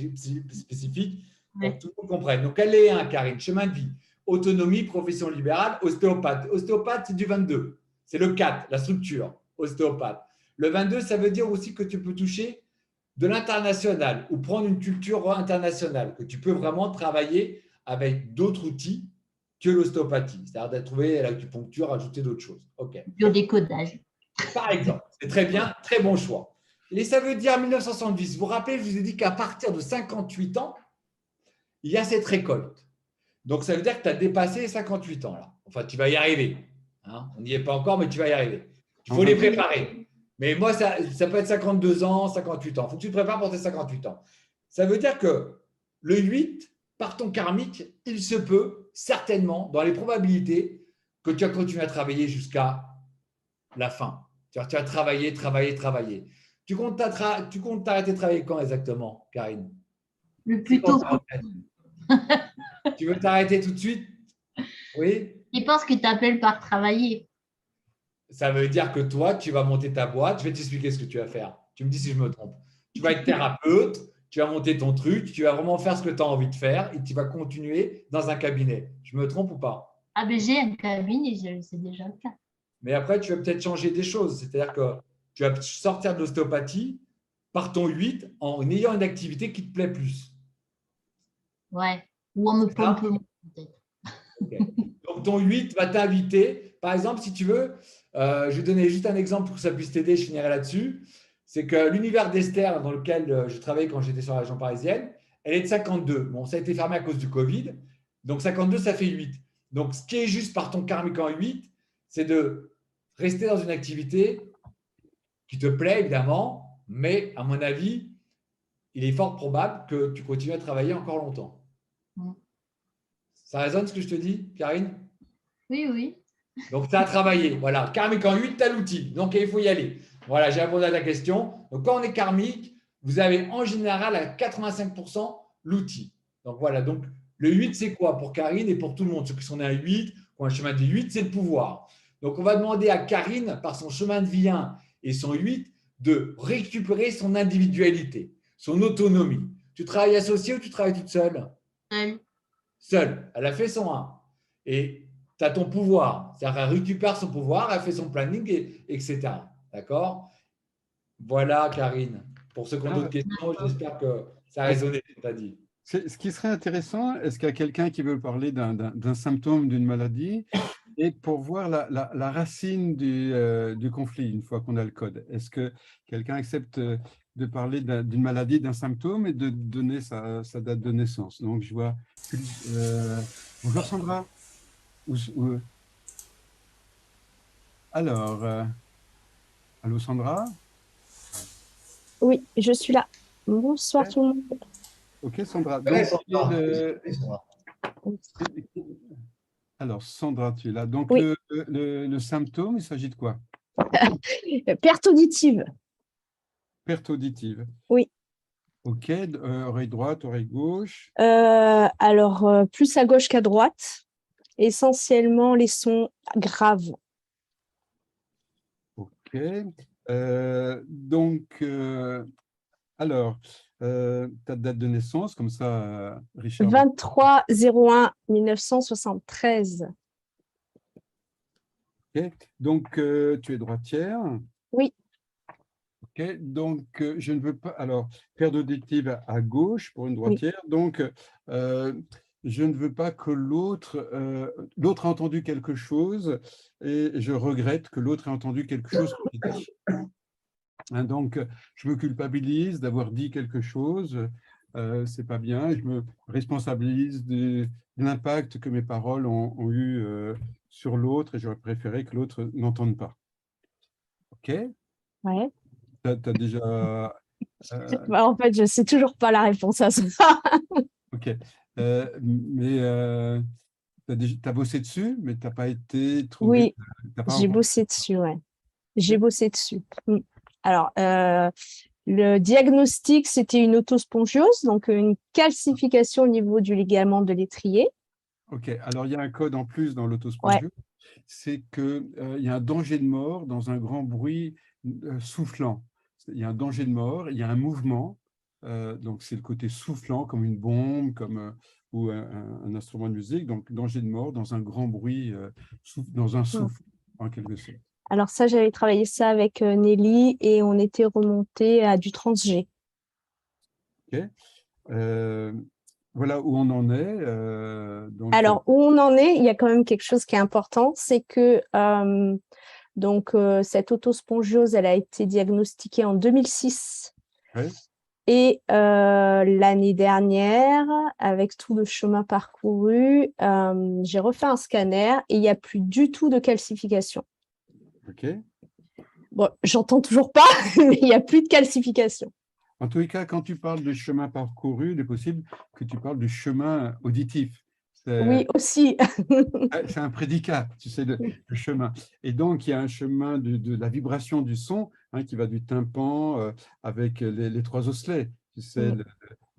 spécifique pour que tout le monde comprenne. Donc, elle est 1, Karine. Chemin de vie, autonomie, profession libérale, ostéopathe. Ostéopathe, c'est du 22. C'est le 4, la structure, ostéopathe. Le 22, ça veut dire aussi que tu peux toucher de l'international ou prendre une culture internationale, que tu peux vraiment travailler avec d'autres outils que l'ostéopathie, c'est-à-dire de trouver l'acupuncture, ajouter d'autres choses. OK. Biodécodage. Par exemple, c'est très bien, très bon choix. Et ça veut dire 1970. Vous vous rappelez, je vous ai dit qu'à partir de 58 ans, il y a cette récolte. Donc, ça veut dire que tu as dépassé 58 ans là. Enfin, tu vas y arriver. Hein, on n'y est pas encore, mais tu vas y arriver. Il faut les préparer. Mais moi, ça peut être 52 ans, 58 ans. Il faut que tu te prépares pour tes 58 ans. Ça veut dire que le 8, par ton karmique, il se peut certainement, dans les probabilités, que tu vas continuer à travailler jusqu'à la fin. Tu vas travailler. Tu comptes t'arrêter de travailler quand exactement, Karine? Le plus tôt. Tu veux t'arrêter tout de suite? Oui? Je pense que tu appelles par travailler. Ça veut dire que toi, tu vas monter ta boîte. Je vais t'expliquer ce que tu vas faire. Tu me dis si je me trompe. Tu vas être thérapeute, tu vas monter ton truc, tu vas vraiment faire ce que tu as envie de faire et tu vas continuer dans un cabinet. Je me trompe ou pas? Ah ben j'ai un cabinet, c'est déjà le cas. Mais après, tu vas peut-être changer des choses. C'est-à-dire que tu vas sortir de l'ostéopathie par ton 8 en ayant une activité qui te plaît plus. Ouais, ou on me pompe peut-être. Okay. Donc, ton 8 va t'inviter. Par exemple, si tu veux, je vais donner juste un exemple pour que ça puisse t'aider, je finirai là-dessus. C'est que l'univers d'Esther, dans lequel je travaillais quand j'étais sur la région parisienne, elle est de 52. Bon, ça a été fermé à cause du Covid. Donc, 52, ça fait 8. Donc, ce qui est juste par ton karmique en 8, c'est de rester dans une activité qui te plaît, évidemment, mais à mon avis, il est fort probable que tu continues à travailler encore longtemps. Ça résonne ce que je te dis, Karine? Oui, oui. Donc, tu as travaillé. Voilà. Karmique en 8, tu as l'outil. Donc, il faut y aller. Voilà, j'ai répondu à ta question. Donc, quand on est karmique, vous avez en général à 85% l'outil. Donc, voilà. Donc, le 8, c'est quoi pour Karine et pour tout le monde? Ceux qui sont nés à 8, qui ont un chemin de vie 8, c'est le pouvoir. Donc, on va demander à Karine, par son chemin de vie 1 et son 8, de récupérer son individualité, son autonomie. Tu travailles associé ou tu travailles toute seule? Seule. Elle a fait son 1. Et tu as ton pouvoir. C'est-à-dire qu'elle récupère son pouvoir, elle fait son planning, etc. D'accord? Voilà, Karine. Pour ceux qui ont d'autres questions, j'espère que ça a résonné ce que tu as dit. Ce qui serait intéressant, est-ce qu'il y a quelqu'un qui veut parler d'un symptôme, d'une maladie, et pour voir la racine du conflit, une fois qu'on a le code? Est-ce que quelqu'un accepte de parler d'une maladie, d'un symptôme, et de donner sa date de naissance? Donc, je vois… bonjour Sandra. Alors, allô Sandra? Oui, je suis là. Bonsoir tout le monde. Ok Sandra. Ouais, Donc, alors Sandra, tu es là. Donc oui. le symptôme, il s'agit de quoi? Perte auditive. Perte auditive. Oui. Ok, oreille droite, oreille gauche. Alors, plus à gauche qu'à droite. Essentiellement les sons graves. Ok. Donc, alors, ta date de naissance, comme ça, Richard. 23/01/1973. Ok. Donc, tu es droitière? Oui. Ok, donc je ne veux pas. Alors, paire d'objectifs à gauche pour une droitière. Donc, je ne veux pas que l'autre a entendu quelque chose et je regrette que l'autre ait entendu quelque chose que j'ai dit. Hein, donc, je me culpabilise d'avoir dit quelque chose. C'est pas bien. Je me responsabilise de l'impact que mes paroles ont eu sur l'autre et j'aurais préféré que l'autre n'entende pas. Ok? Ouais. Tu as déjà. Bah, en fait, je sais toujours pas la réponse à ça. Ok. Mais tu as bossé dessus, mais tu n'as pas été trouvé. Oui, T'as pas j'ai encore. bossé dessus, ouais. J'ai bossé dessus. Alors, le diagnostic, c'était une autospongiose, donc une calcification au niveau du ligament de l'étrier. Ok. Alors, il y a un code en plus dans Ouais, l'autospongiose, c'est qu'il y a un danger de mort dans un grand bruit soufflant. Il y a un danger de mort, il y a un mouvement. Donc, c'est le côté soufflant, comme une bombe, ou un instrument de musique. Donc, danger de mort dans un grand bruit, dans un souffle, en quelque sorte. alors ça, j'avais travaillé ça avec Nelly et on était remonté à du trans-G. Ok. Voilà où on en est. Donc, Alors, où on en est, il y a quand même quelque chose qui est important, c'est que cette autospongiose, elle a été diagnostiquée en 2006. ouais. Et l'année dernière, avec tout le chemin parcouru, j'ai refait un scanner et il n'y a plus du tout de calcification. Ok. Bon, j'entends toujours pas, mais il n'y a plus de calcification. En tous les cas, quand tu parles de chemin parcouru, il est possible que tu parles du chemin auditif. Oui, aussi. C'est un prédicat, tu sais, le chemin. Et donc, il y a un chemin de la vibration du son qui va du tympan avec les trois osselets, tu sais,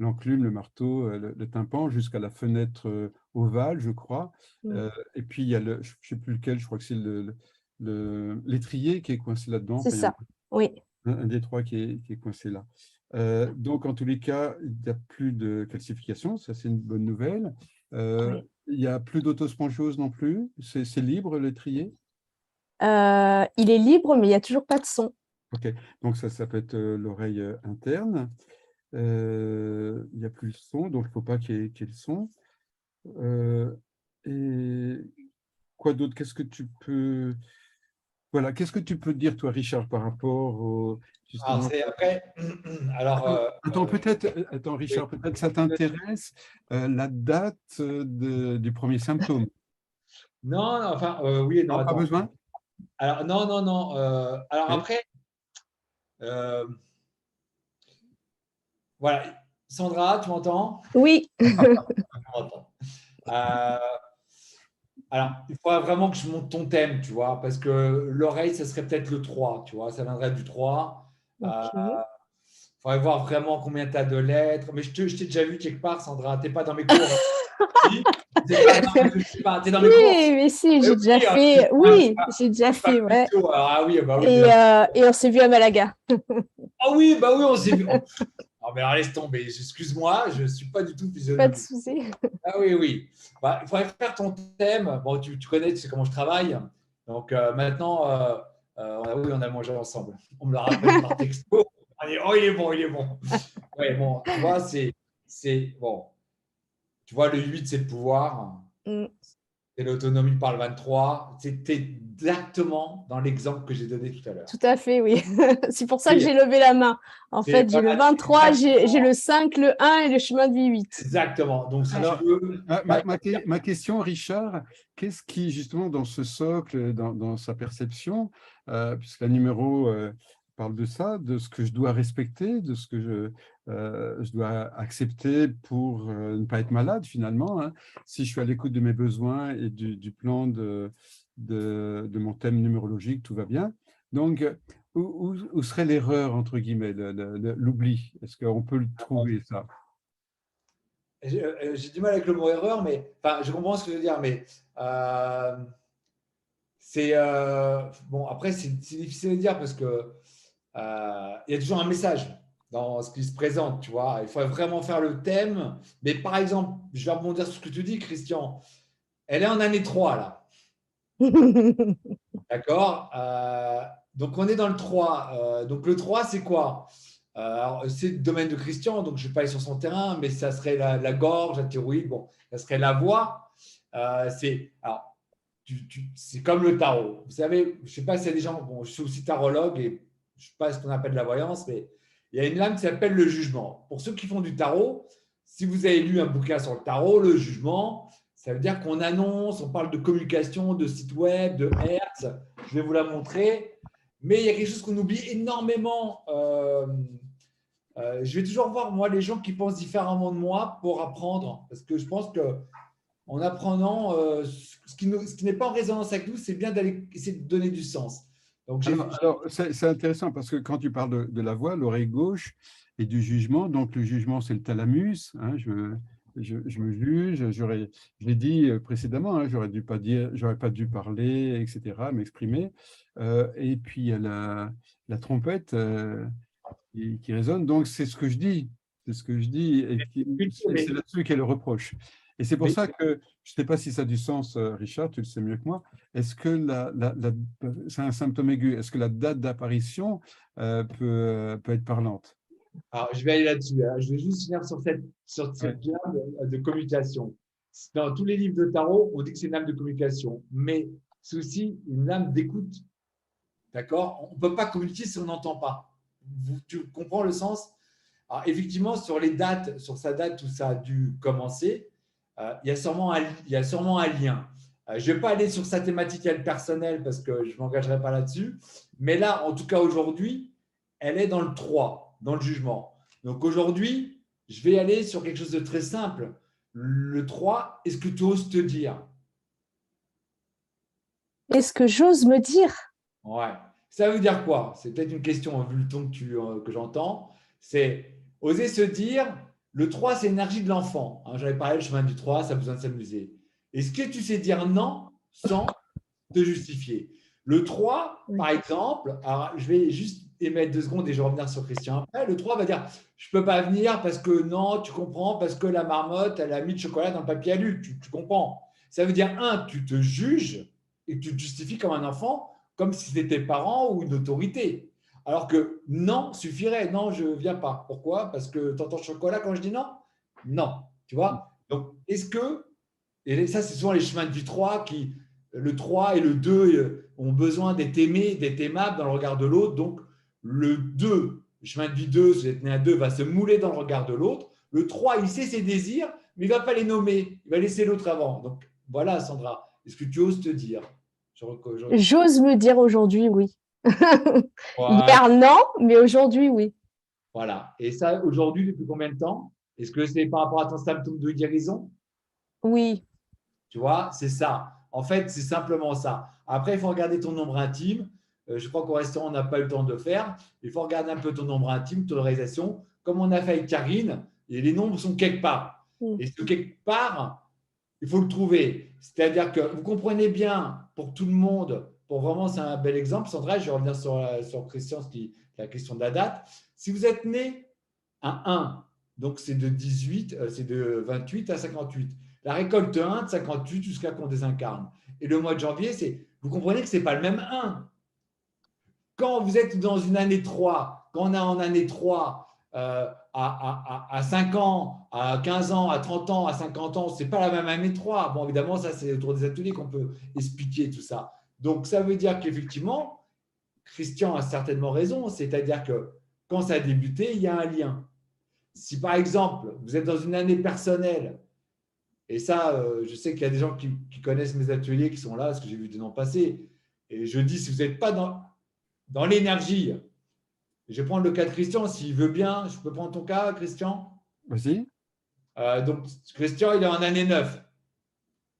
l'enclume, le marteau, le tympan, jusqu'à la fenêtre ovale, je crois. Et puis, il y a je ne sais plus lequel, je crois que c'est l'étrier qui est coincé là-dedans. C'est Enfin, il y a ça, oui. un des trois qui est coincé là. Donc, en tous les cas, il n'y a plus de calcification, ça c'est une bonne nouvelle. Oui. Il n'y a plus d'autospongiose non plus, c'est libre l'étrier. Il est libre, mais il n'y a toujours pas de son. Ok, donc ça peut être l'oreille interne. Il n'y a plus le son, donc il ne faut pas qu'il y ait le son. Et quoi d'autre? Voilà, qu'est-ce que tu peux dire, toi, Richard, par rapport Alors, justement. après, alors, Attends, oui. Richard, peut-être ça t'intéresse la date du premier symptôme. Non, non, enfin, oui et non, Non, pas attends. besoin? Alors, non, non, non. Alors Ok. après, euh, voilà. Sandra, tu m'entends? Oui, Tu m'entends. Euh, alors, il faudra vraiment que je monte ton thème, tu vois, parce que l'oreille, ça serait peut-être le 3, tu vois, ça viendrait du 3. Il ok. faudrait voir vraiment combien tu as de lettres. Mais je t'ai déjà vu quelque part, Sandra, tu n'es pas dans mes cours. Si. C'est pas, non, mais je sais pas, tu es dans mes cours. Oui, mais si, Mais j'ai déjà oui, fait. Oui, j'ai déjà je suis pas fait, ouais. plutôt. Alors, ah oui, bah oui, Et, bien sûr. et on s'est vu à Malaga. Ah oui, bah oui, on s'est vu. Ah, mais alors, laisse tomber. Excuse-moi, je ne suis pas du tout Pas de physionomiste. souci. Ah oui, oui. Bah, il faudrait faire ton thème. Bon, tu connais, tu sais comment je travaille. Donc maintenant, oui, on a mangé ensemble. On me le rappelle par texto. Oh, il est bon, il est bon. Ouais, bon, tu vois, bon. Tu vois, le 8, c'est le pouvoir. Mm. C'est l'autonomie par le 23. C'était exactement dans l'exemple que j'ai donné tout à l'heure. Tout à fait, oui. C'est pour ça que Oui, j'ai levé la main. En fait, j'ai le voilà, 23, j'ai le 5, le 1 et le chemin de vie 8. exactement. Donc, si tu Alors, veux, ma question, Richard, qu'est-ce qui, justement, dans ce socle, dans sa perception, puisque la numéro parle de ça, de ce que je dois respecter, de ce que je dois accepter pour ne pas être malade, finalement, si je suis à l'écoute de mes besoins et du plan de mon thème numérologique, tout va bien. Donc, où serait l'erreur, entre guillemets, l'oubli? Est-ce qu'on peut le trouver, ça? j'ai du mal avec le mot erreur, mais enfin, je comprends ce que tu veux dire, mais c'est bon. Après, c'est difficile à dire parce que il y a toujours un message dans ce qui se présente, tu vois. Il faut vraiment faire le thème. Mais par exemple, je vais rebondir sur ce que tu dis, Christian. Elle est en année 3, là. D'accord. Donc, on est dans le 3. Donc, le 3, c'est quoi? C'est le domaine de Christian, donc je ne vais pas aller sur son terrain, mais ça serait la gorge, la thyroïde, bon, ça serait la voix. C'est comme le tarot. Vous savez, je ne sais pas s'il y a des gens, bon, je suis aussi tarologue et je ne sais pas ce qu'on appelle la voyance, mais il y a une lame qui s'appelle le jugement. Pour ceux qui font du tarot, si vous avez lu un bouquin sur le tarot, le jugement, ça veut dire qu'on annonce, on parle de communication, de site web, de hertz. Je vais vous la montrer. Mais il y a quelque chose qu'on oublie énormément. Je vais toujours voir, moi, les gens qui pensent différemment de moi pour apprendre. Parce que je pense qu'en apprenant, ce qui n'est pas en résonance avec nous, c'est bien d'aller essayer de donner du sens. Donc, alors c'est intéressant parce que quand tu parles de la voix, l'oreille gauche et du jugement, donc le jugement, c'est le thalamus. Hein, je me juge, je l'ai dit précédemment, hein, j'aurais pas dû parler, etc., m'exprimer. Et puis il y a la trompette qui résonne, donc c'est ce que je dis, c'est ce que je dis, et c'est là-dessus qu'est le reproche. Et c'est pour ça que, je ne sais pas si ça a du sens, Richard, tu le sais mieux que moi, est-ce que c'est un symptôme aigu, est-ce que la date d'apparition peut être parlante? Alors, je vais aller là-dessus. Hein. Je vais juste finir sur cette lame de communication. Dans tous les livres de tarot, on dit que c'est une lame de communication, mais c'est aussi une lame d'écoute. D'accord? On ne peut pas communiquer si on n'entend pas. Tu comprends le sens? Alors, effectivement, sur les dates, sur sa date où ça a dû commencer, il y a sûrement un lien. Je ne vais pas aller sur sa thématique personnelle parce que je ne m'engagerai pas là-dessus. Mais là, en tout cas aujourd'hui, elle est dans le 3, dans le jugement. Donc aujourd'hui, je vais aller sur quelque chose de très simple. Le 3, est-ce que tu oses te dire? Est-ce que j'ose me dire? Ouais. Ça veut dire quoi? C'est peut-être une question, vu le ton que j'entends. C'est oser se dire, le 3, c'est l'énergie de l'enfant. Hein, j'avais parlé, le chemin du 3, ça a besoin de s'amuser. Est-ce que tu sais dire non sans te justifier? Le 3, par exemple, alors je vais juste émettre 2 secondes et je vais revenir sur Christian après. Le 3 va dire, je ne peux pas venir parce que non, tu comprends, parce que la marmotte, elle a mis de chocolat dans le papier alu. Tu comprends? Ça veut dire, tu te juges et tu te justifies comme un enfant, comme si c'était tes parents ou une autorité. Alors que non suffirait. Non, je ne viens pas. Pourquoi? Parce que tu entends chocolat quand je dis non? Non. Tu vois? Donc, est-ce que, et ça, c'est souvent les chemins du 3 qui, le 3 et le 2 ont besoin d'être aimés, d'être aimables dans le regard de l'autre. Donc, le 2, le chemin de vie 2, si vous êtes né à 2, va se mouler dans le regard de l'autre. Le 3, il sait ses désirs, mais il ne va pas les nommer. Il va laisser l'autre avant. Donc, voilà, Sandra. Est-ce que tu oses te dire? J'ose me dire aujourd'hui oui. Voilà. Hier non, mais aujourd'hui oui. Voilà. Et ça, aujourd'hui, depuis combien de temps? Est-ce que c'est par rapport à ton symptôme de guérison? Oui. Tu vois, c'est ça. En fait, c'est simplement ça. Après, il faut regarder ton nombre intime. Je crois qu'au restaurant, on n'a pas eu le temps de le faire. Il faut regarder un peu ton nombre intime, ton réalisation. Comme on a fait avec Karine, et les nombres sont quelque part. Et ce quelque part, il faut le trouver. C'est-à-dire que vous comprenez bien, pour tout le monde, pour vraiment, c'est un bel exemple. Sandra, je vais revenir sur Christian, la question de la date. Si vous êtes né à 1, donc c'est de 28 à 58. La récolte 1 de 58 jusqu'à qu'on désincarne. Et le mois de janvier, vous comprenez que ce n'est pas le même 1. Quand vous êtes dans une année 3, quand on est en année 3, à 5 ans, à 15 ans, à 30 ans, à 50 ans, ce n'est pas la même année 3. Bon, évidemment, ça, c'est autour des ateliers qu'on peut expliquer tout ça. Donc, ça veut dire qu'effectivement, Christian a certainement raison, c'est-à-dire que quand ça a débuté, il y a un lien. Si, par exemple, vous êtes dans une année personnelle, et ça, je sais qu'il y a des gens qui connaissent mes ateliers, qui sont là, parce que j'ai vu des noms passer, et je dis, si vous n'êtes pas dans l'énergie, je vais prendre le cas de Christian, s'il veut bien, je peux prendre ton cas, Christian? Vas-y. Donc, Christian, il est en année 9.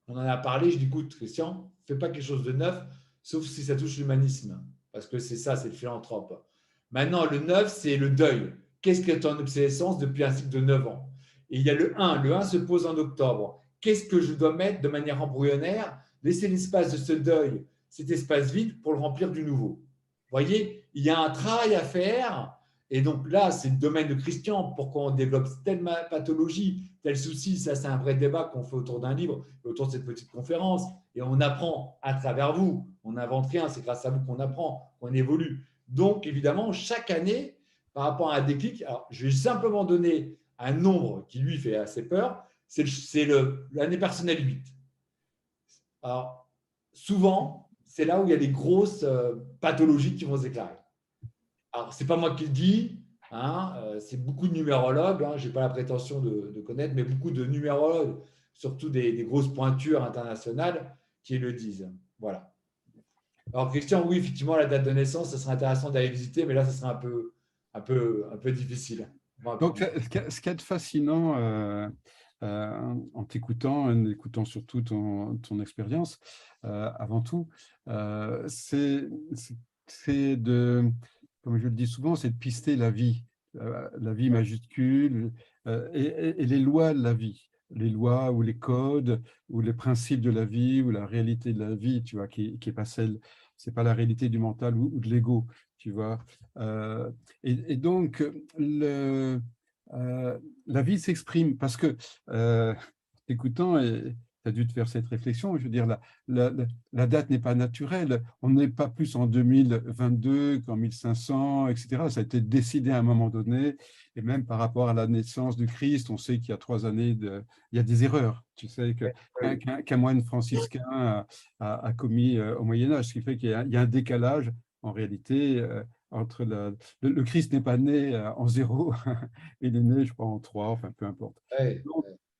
On en a parlé, je dis, écoute, Christian, fais pas quelque chose de neuf, sauf si ça touche l'humanisme, parce que c'est ça, c'est le philanthrope. Maintenant, le 9, c'est le deuil. Qu'est-ce qui est en obsolescence depuis un cycle de 9 ans? Et il y a le 1. Le 1 se pose en octobre. Qu'est-ce que je dois mettre de manière embryonnaire? Laisser l'espace de ce deuil, cet espace vide, pour le remplir du nouveau. Vous voyez, il y a un travail à faire Et donc là, c'est le domaine de Christian. Pourquoi on développe telle pathologie, tel souci? Ça, c'est un vrai débat qu'on fait autour d'un livre, autour de cette petite conférence. Et on apprend à travers vous. On n'invente rien, c'est grâce à vous qu'on apprend, qu'on évolue. Donc, évidemment, chaque année, par rapport à un déclic, alors, je vais simplement donner un nombre qui lui fait assez peur, c'est l'année personnelle 8. Alors, souvent, c'est là où il y a les grosses pathologies qui vont se déclarer. Alors, ce n'est pas moi qui le dis, hein, c'est beaucoup de numérologues, hein, je n'ai pas la prétention de connaître, mais beaucoup de numérologues, surtout des grosses pointures internationales, qui le disent. Voilà. Alors, Christian, oui, effectivement, la date de naissance, ce serait intéressant d'aller visiter, mais là, ce serait un peu difficile. Donc, ce qui est fascinant en t'écoutant, en écoutant surtout ton expérience, avant tout, c'est de, comme je le dis souvent, c'est de pister la vie majuscule et les lois de la vie, les lois ou les codes ou les principes de la vie ou la réalité de la vie, tu vois, qui est pas celle, c'est pas la réalité du mental ou de l'ego, tu vois. Et donc, la vie s'exprime parce que, écoutant, tu as dû te faire cette réflexion, je veux dire, la date n'est pas naturelle, on n'est pas plus en 2022 qu'en 1500, etc. Ça a été décidé à un moment donné, et même par rapport à la naissance du Christ, on sait qu'il y a 3 années, il y a des erreurs. Tu sais qu'un moine franciscain a commis au Moyen-Âge, ce qui fait qu'il y a un décalage, en réalité, entre le Christ n'est pas né en 0, il est né, je crois, en 3, enfin peu importe. Ouais.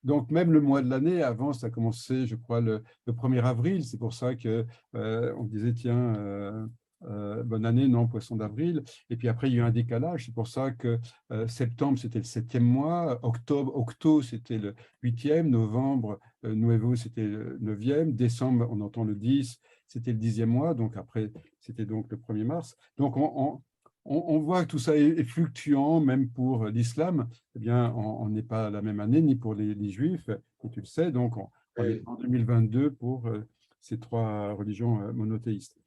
Donc, même le mois de l'année, avant, ça a commencé, je crois, le 1er avril. C'est pour ça que on disait, tiens, bonne année, non, poisson d'avril. Et puis après, il y a eu un décalage. C'est pour ça que septembre, c'était le 7e mois. Octo, c'était le 8e. Novembre, Nuevo, c'était le 9e. Décembre, on entend le 10, c'était le 10e mois. Donc après, c'était donc le 1er mars. Donc, on voit que tout ça est fluctuant, même pour l'islam. Eh bien, on n'est pas à la même année, ni pour les juifs, et tu le sais. Donc, on est en 2022 pour ces 3 religions monothéistes.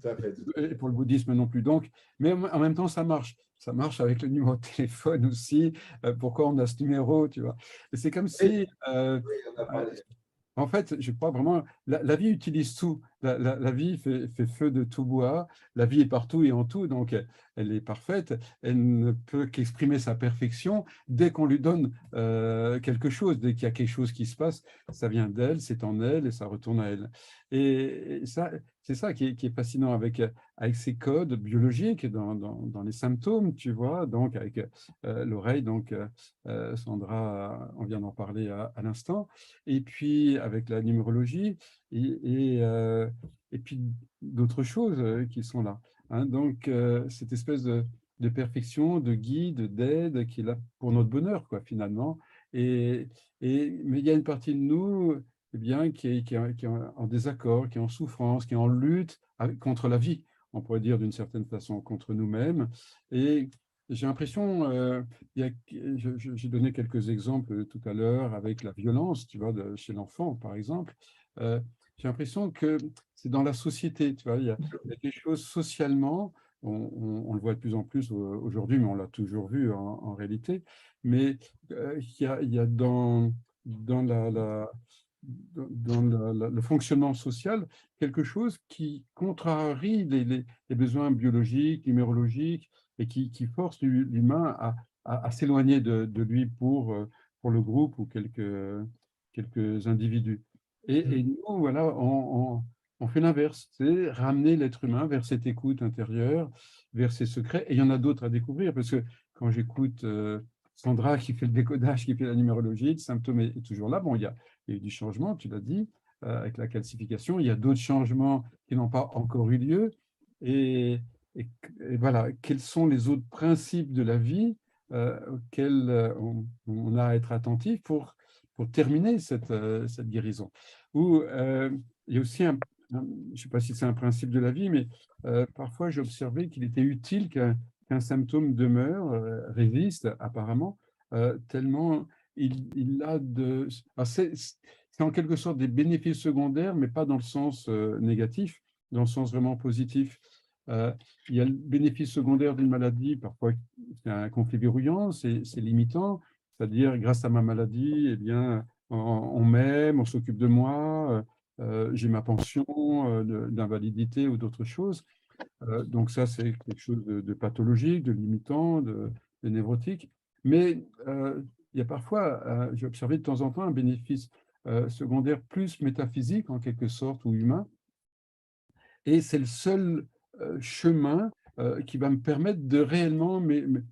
Tout à fait. Et pour le bouddhisme non plus. Donc, mais en même temps, ça marche. Ça marche avec le numéro de téléphone aussi. Pourquoi on a ce numéro, tu vois? Et c'est comme si... Oui, on a parlé. En fait, je crois vraiment, la vie utilise tout. La vie fait feu de tout bois. La vie est partout et en tout, donc elle est parfaite. Elle ne peut qu'exprimer sa perfection dès qu'on lui donne quelque chose. Dès qu'il y a quelque chose qui se passe, ça vient d'elle, c'est en elle et ça retourne à elle. Et ça, c'est ça qui est fascinant avec ces codes biologiques dans les symptômes, tu vois. Donc avec l'oreille, donc Sandra, on vient d'en parler à l'instant. Et puis avec la numérologie et puis d'autres choses qui sont là. Hein. Donc, cette espèce de perfection, de guide, d'aide qui est là pour notre bonheur, quoi, finalement. Mais il y a une partie de nous eh bien, qui est en désaccord, qui est en souffrance, qui est en lutte contre la vie, on pourrait dire d'une certaine façon, contre nous-mêmes. Et j'ai l'impression, j'ai donné quelques exemples tout à l'heure avec la violence, tu vois, chez l'enfant, par exemple. J'ai l'impression que c'est dans la société, tu vois, il y a quelque chose socialement, on le voit de plus en plus aujourd'hui, mais on l'a toujours vu en réalité, mais il y a dans le fonctionnement social quelque chose qui contrarie les besoins biologiques, numérologiques, et qui force l'humain à s'éloigner de lui pour le groupe ou quelques individus. Et nous, voilà, on fait l'inverse, c'est ramener l'être humain vers cette écoute intérieure, vers ses secrets. Et il y en a d'autres à découvrir, parce que quand j'écoute Sandra qui fait le décodage, qui fait la numérologie, le symptôme est toujours là. Bon, il y a eu du changement, tu l'as dit, avec la calcification. Il y a d'autres changements qui n'ont pas encore eu lieu. Et voilà, quels sont les autres principes de la vie auxquels on a à être attentif pour terminer cette guérison. Ou il y a aussi je ne sais pas si c'est un principe de la vie, mais parfois j'ai observé qu'il était utile qu'un symptôme demeure, résiste apparemment, tellement il a de... C'est en quelque sorte des bénéfices secondaires, mais pas dans le sens négatif, dans le sens vraiment positif. Il y a le bénéfice secondaire d'une maladie, parfois c'est un conflit verrouillant, c'est limitant, c'est-à-dire grâce à ma maladie, eh bien, on m'aime, on s'occupe de moi, j'ai ma pension d'invalidité ou d'autres choses. Donc ça, c'est quelque chose de pathologique, de limitant, de névrotique. Mais il y a parfois, j'ai observé de temps en temps un bénéfice secondaire plus métaphysique en quelque sorte ou humain. Et c'est le seul chemin qui va me permettre de réellement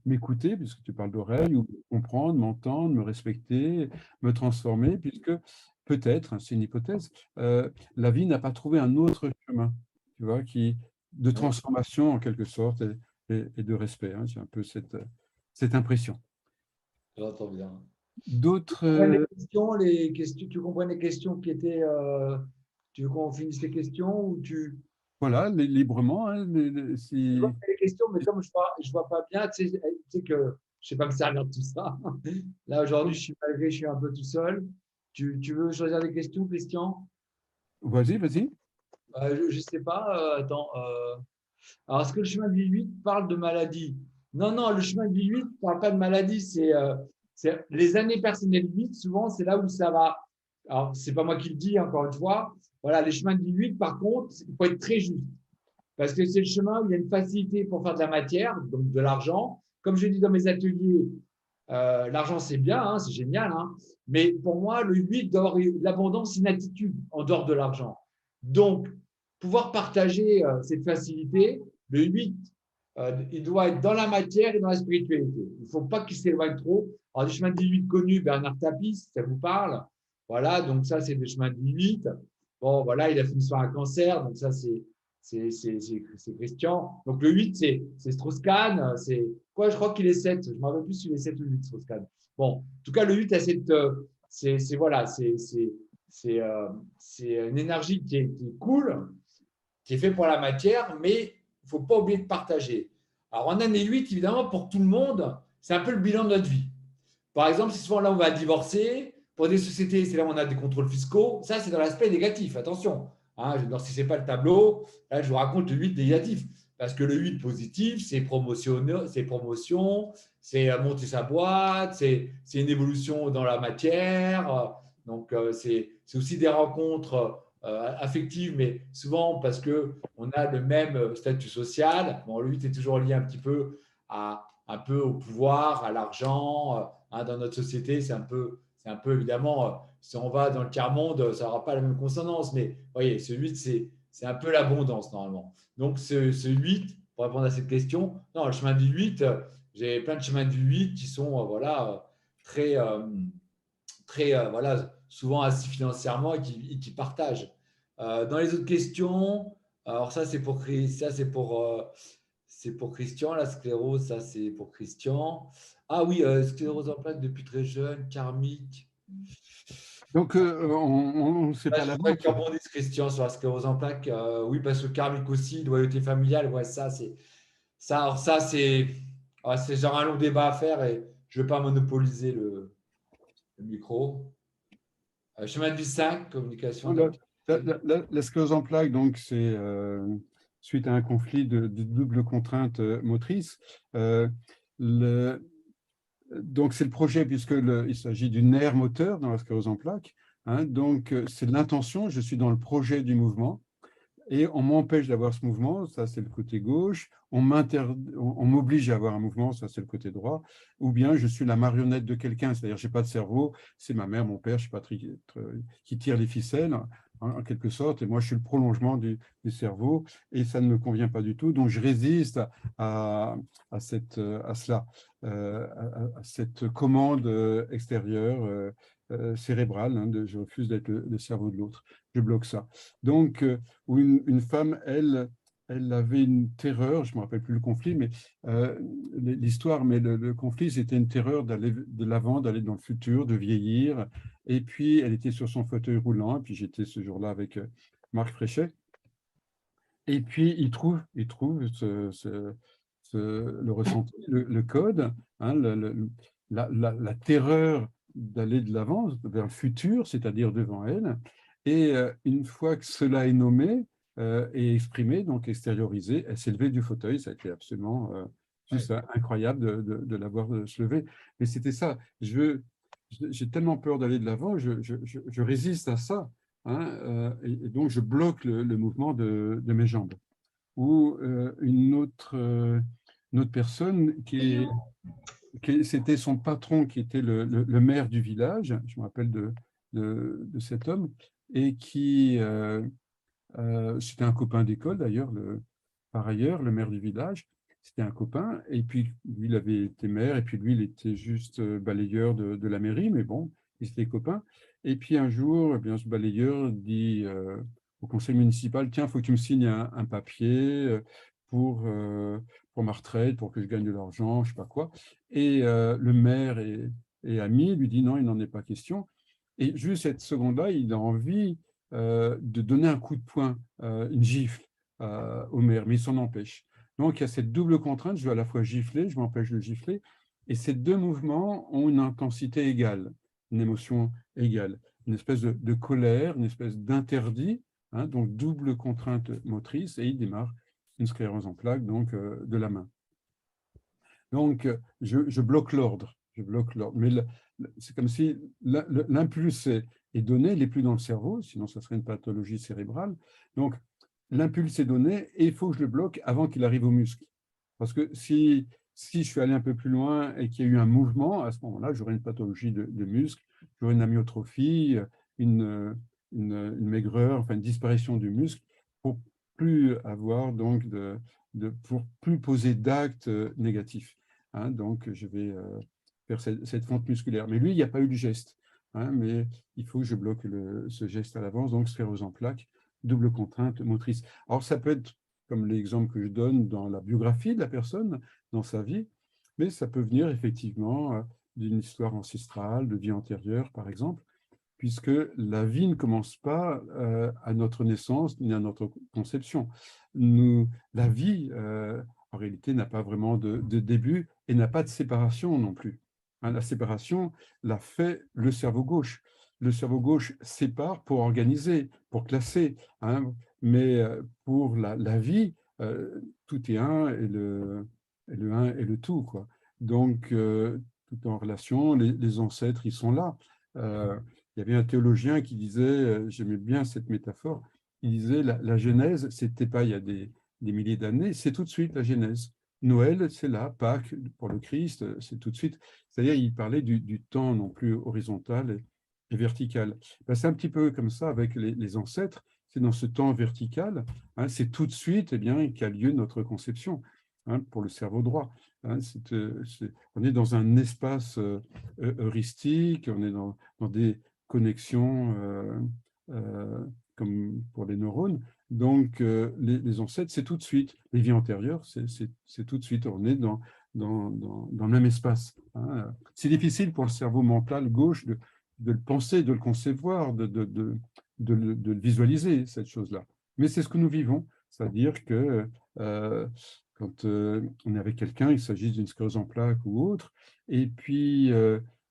m'écouter, puisque tu parles d'oreille, ou comprendre, m'entendre, me respecter, me transformer, puisque peut-être, hein, c'est une hypothèse, la vie n'a pas trouvé un autre chemin, tu vois, de transformation en quelque sorte et de respect. Hein. J'ai un peu cette impression. J'entends bien. D'autres. Les questions, tu comprends les questions qui étaient. Tu veux qu'on finisse les questions ou tu. Voilà, librement. Hein, si... Je vois les questions, mais comme je vois pas bien, tu sais que je ne sais pas me servir de tout ça. Là, aujourd'hui, je suis un peu tout seul. Tu veux choisir des questions, Christian? Vas-y, vas-y. Je ne sais pas. Attends. Alors, est-ce que le chemin de vie 8 parle de maladie? Non, non, le chemin de vie 8 ne parle pas de maladie. C'est les années personnelles 8, souvent, c'est là où ça va. Alors, ce n'est pas moi qui le dis, encore une fois. Voilà, les chemins de vie 8, par contre, il faut être très juste. Parce que c'est le chemin où il y a une facilité pour faire de la matière, donc de l'argent. Comme je dis dans mes ateliers, l'argent, c'est bien, hein, c'est génial. Hein, mais pour moi, le 8 doit avoir l'abondance, une attitude en dehors de l'argent. Donc, pouvoir partager cette facilité, le 8, il doit être dans la matière et dans la spiritualité. Il ne faut pas qu'il s'éloigne trop. Alors, des chemins de vie 8 connus, Bernard Tapie, si ça vous parle. Voilà, donc ça, c'est des chemins de vie 8. Bon, voilà, il a fini sur un cancer, donc ça, c'est Christian. Donc le 8, c'est Strauss-Kahn. C'est quoi? Je crois qu'il est 7. Je ne me rappelle plus s'il est 7 ou 8, Strauss-Kahn. Bon, en tout cas, le 8 a cette. Voilà, c'est une énergie qui est cool, qui est faite pour la matière, mais il ne faut pas oublier de partager. Alors, en année 8, évidemment, pour tout le monde, c'est un peu le bilan de notre vie. Par exemple, si souvent là, on va divorcer, pour des sociétés, c'est là où on a des contrôles fiscaux. Ça, c'est dans l'aspect négatif. Attention. Hein, si ce n'est pas le tableau, là, je vous raconte le 8 négatif. Parce que le 8 positif, c'est promotion, c'est monter sa boîte, c'est une évolution dans la matière. Donc, c'est aussi des rencontres affectives, mais souvent parce qu'on a le même statut social. Bon, le 8 est toujours lié un petit peu au pouvoir, à l'argent. Hein, dans notre société, c'est un peu évidemment, si on va dans le tiers-monde, ça n'aura pas la même consonance, mais vous voyez, ce 8, c'est un peu l'abondance normalement. Donc, ce 8, pour répondre à cette question, non, le chemin du 8, j'ai plein de chemins du 8 qui sont très, voilà, souvent assis financièrement et qui partagent. Dans les autres questions, alors ça, c'est pour Christian, la sclérose, ça c'est pour Christian. Ah oui, sclérose en plaques depuis très jeune, karmique. Donc, on ne sait pas la vôtre. Je rebondisse, Christian, sur la sclérose en plaques. Oui, parce que karmique aussi, loyauté familiale, ouais, ça, c'est genre un long débat à faire et je ne vais pas monopoliser le micro. Chemin de vie 5, communication. La sclérose en plaques, donc, c'est suite à un conflit de double contrainte motrice. Donc, c'est le projet, puisqu'il s'agit du nerf moteur dans la sclérose en plaques. Hein, donc, c'est l'intention, je suis dans le projet du mouvement. Et on m'empêche d'avoir ce mouvement, ça c'est le côté gauche, on m'oblige à avoir un mouvement, ça c'est le côté droit, ou bien je suis la marionnette de quelqu'un, c'est-à-dire je n'ai pas de cerveau, c'est ma mère, mon père, je sais pas, qui tire les ficelles en quelque sorte, et moi je suis le prolongement du cerveau, et ça ne me convient pas du tout, donc je résiste à cela, à cette commande extérieure, cérébrale, hein, je refuse d'être le cerveau de l'autre, je bloque ça. Donc, où une femme, elle avait une terreur, je ne me rappelle plus le conflit, mais l'histoire, mais le conflit, c'était une terreur d'aller de l'avant, d'aller dans le futur, de vieillir. Et puis, elle était sur son fauteuil roulant, et puis j'étais ce jour-là avec Marc Fréchet. Et puis, il trouve le ressenti, le code, hein, la terreur d'aller de l'avant vers le futur, c'est-à-dire devant elle. Et une fois que cela est nommé, et exprimer, donc extérioriser. Elle s'est levée du fauteuil, ça a été absolument juste incroyable de la voir se lever. Mais c'était ça, j'ai tellement peur d'aller de l'avant, je résiste à ça, hein, et donc je bloque le mouvement de mes jambes. Ou une autre personne c'était son patron qui était le maire du village, je me rappelle de cet homme, et c'était un copain d'école d'ailleurs, par ailleurs, le maire du village, c'était un copain, et puis lui, il avait été maire, et puis lui, il était juste balayeur de la mairie, mais bon, ils étaient copains. Et puis un jour, eh bien, ce balayeur dit au conseil municipal, tiens, il faut que tu me signes un papier pour ma retraite, pour que je gagne de l'argent, je ne sais pas quoi. Et le maire et ami lui dit non, il n'en est pas question. Et juste cette seconde-là, il a envie de donner un coup de poing, une gifle au maire, mais il s'en empêche. Donc, il y a cette double contrainte, je veux à la fois gifler, je m'empêche de gifler, et ces deux mouvements ont une intensité égale, une émotion égale, une espèce de colère, une espèce d'interdit, hein, donc double contrainte motrice, et il démarre une sclérose en plaques, donc de la main. Donc, je bloque l'ordre, mais c'est comme si l'impulse est donné, il n'est plus dans le cerveau, sinon ça serait une pathologie cérébrale. Donc, l'impulse est donné et il faut que je le bloque avant qu'il arrive au muscle. Parce que si je suis allé un peu plus loin et qu'il y a eu un mouvement, à ce moment-là, j'aurai une pathologie de muscle, j'aurai une amyotrophie, une maigreur, enfin une disparition du muscle, pour plus avoir donc pour plus poser d'actes négatifs. Hein, donc, je vais faire cette fente musculaire. Mais lui, il n'y a pas eu de geste. Hein, mais il faut que je bloque ce geste à l'avance, donc sclérose en plaques, double contrainte motrice. Alors, ça peut être comme l'exemple que je donne dans la biographie de la personne, dans sa vie, mais ça peut venir effectivement d'une histoire ancestrale, de vie antérieure, par exemple, puisque la vie ne commence pas à notre naissance ni à notre conception. La vie, en réalité, n'a pas vraiment de début et n'a pas de séparation non plus. Hein, la séparation l'a fait le cerveau gauche. Le cerveau gauche sépare pour organiser, pour classer, hein, mais pour la vie, tout est un et le un est le tout, quoi. Donc, tout en relation, les ancêtres, ils sont là. Il y avait un théologien qui disait, j'aimais bien cette métaphore, il disait la Genèse, c'était pas il y a des milliers d'années, c'est tout de suite la Genèse. Noël, c'est là, Pâques pour le Christ, c'est tout de suite. C'est-à-dire, il parlait du temps non plus horizontal et vertical. Ben, c'est un petit peu comme ça avec les ancêtres, c'est dans ce temps vertical, hein, c'est tout de suite eh bien, qu'a lieu notre conception, hein, pour le cerveau droit. Hein, on est dans un espace heuristique, on est dans des connexions comme pour les neurones. Donc, les ancêtres, c'est tout de suite. Les vies antérieures, c'est tout de suite. On est dans le même espace. Hein. C'est difficile pour le cerveau mental gauche de le penser, de le concevoir, de le visualiser, cette chose-là. Mais c'est ce que nous vivons. C'est-à-dire que quand on est avec quelqu'un, il s'agit d'une sclérose en plaques ou autre, et puis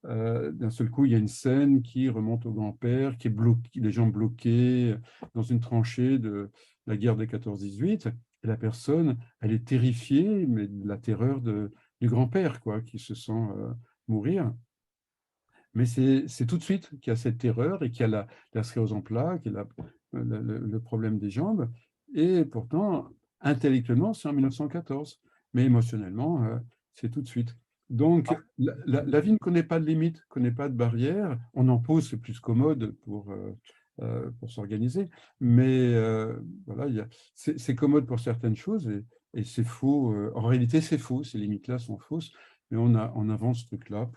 d'un seul coup, il y a une scène qui remonte au grand-père, qui est bloqué, les gens bloqués dans une tranchée de la guerre des 14-18, et la personne, elle est terrifiée, mais de la terreur du grand-père, quoi, qui se sent mourir. Mais c'est tout de suite qu'il y a cette terreur et qu'il y a la sclérose en plaques, et le problème des jambes, et pourtant, intellectuellement, c'est en 1914, mais émotionnellement, c'est tout de suite. Donc, la vie ne connaît pas de limites, ne connaît pas de barrières. On en pose, c'est plus commode pour s'organiser. Mais voilà, c'est commode pour certaines choses et c'est faux. En réalité, c'est faux. Ces limites-là sont fausses. Mais on invente ce truc-là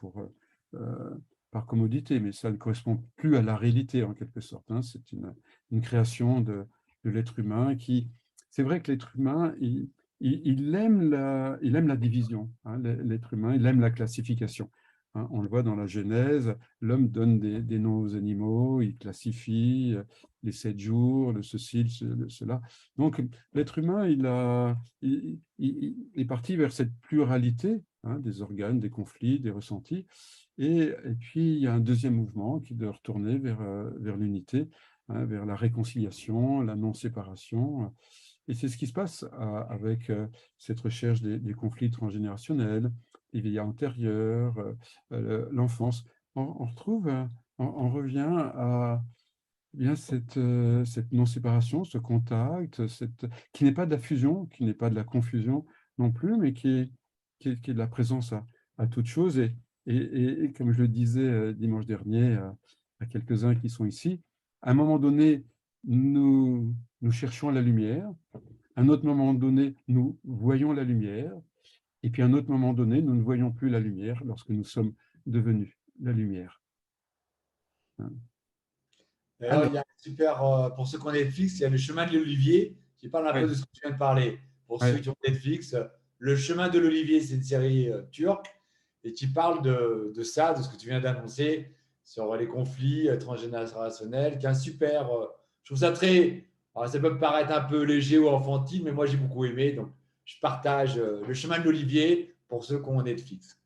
par commodité. Mais ça ne correspond plus à la réalité, en quelque sorte. Hein. C'est une création de l'être humain qui... C'est vrai que l'être humain, il aime la division, hein, l'être humain, il aime la classification. Hein, on le voit dans la Genèse, l'homme donne des noms aux animaux, il classifie les 7 jours, le ceci, cela. Donc, l'être humain, il est parti vers cette pluralité, hein, des organes, des conflits, des ressentis. Et puis, il y a un deuxième mouvement qui doit retourner vers l'unité hein, vers la réconciliation, la non-séparation. Et c'est ce qui se passe avec cette recherche des conflits transgénérationnels, les vies antérieures, l'enfance. On retrouve, on revient à bien cette non-séparation, ce contact, qui n'est pas de la fusion, qui n'est pas de la confusion non plus, mais qui est de la présence à toute chose. Et comme je le disais dimanche dernier à quelques-uns qui sont ici, à un moment donné, nous cherchons la lumière, à un autre moment donné, nous voyons la lumière, et puis à un autre moment donné, nous ne voyons plus la lumière lorsque nous sommes devenus la lumière. D'ailleurs, il y a un super, pour ceux qui ont Netflix, il y a Le Chemin de l'Olivier qui parle un peu de ce que tu viens de parler. Pour ceux qui ont Netflix, Le Chemin de l'Olivier, c'est une série turque et qui parle de ça, de ce que tu viens d'annoncer sur les conflits transgénérationnels, qui est un super. Je trouve ça très. Alors, ça peut me paraître un peu léger ou enfantine, mais moi j'ai beaucoup aimé. Donc, je partage Le Chemin de l'Olivier pour ceux qui ont Netflix.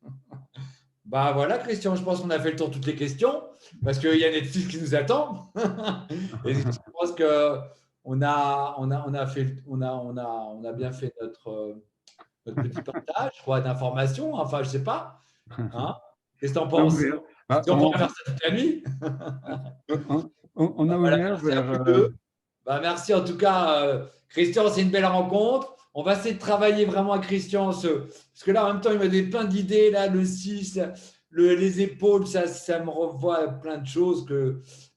Bah voilà, Christian, je pense qu'on a fait le tour de toutes les questions parce qu'il y a Netflix qui nous attend. Et je pense qu'on a bien fait notre petit partage d'informations. Enfin, je ne sais pas. Hein, qu'est-ce que tu en penses? Si on pourrait faire ça toute la nuit. On a ouvert vers. Bah, merci en tout cas, Christian, c'est une belle rencontre. On va essayer de travailler vraiment avec Christian, parce que là, en même temps, il m'a donné plein d'idées, là, le 6, les épaules, ça me revoit à plein de choses.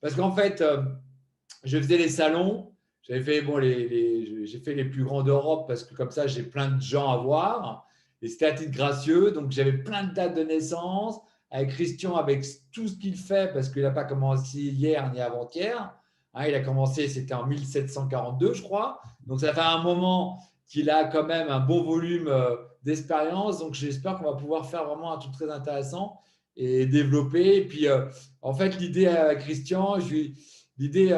Parce qu'en fait, je faisais les salons, j'avais fait, j'ai fait les plus grands d'Europe, parce que comme ça, j'ai plein de gens à voir. Et c'était à titre gracieux, donc j'avais plein de dates de naissance, avec Christian, avec tout ce qu'il fait, parce qu'il n'a pas commencé hier ni avant-hier. Hein, il a commencé, c'était en 1742, je crois. Donc, ça fait un moment qu'il a quand même un bon volume d'expérience. Donc, j'espère qu'on va pouvoir faire vraiment un truc très intéressant et développer. Et puis, en fait, l'idée à Christian, je lui dis,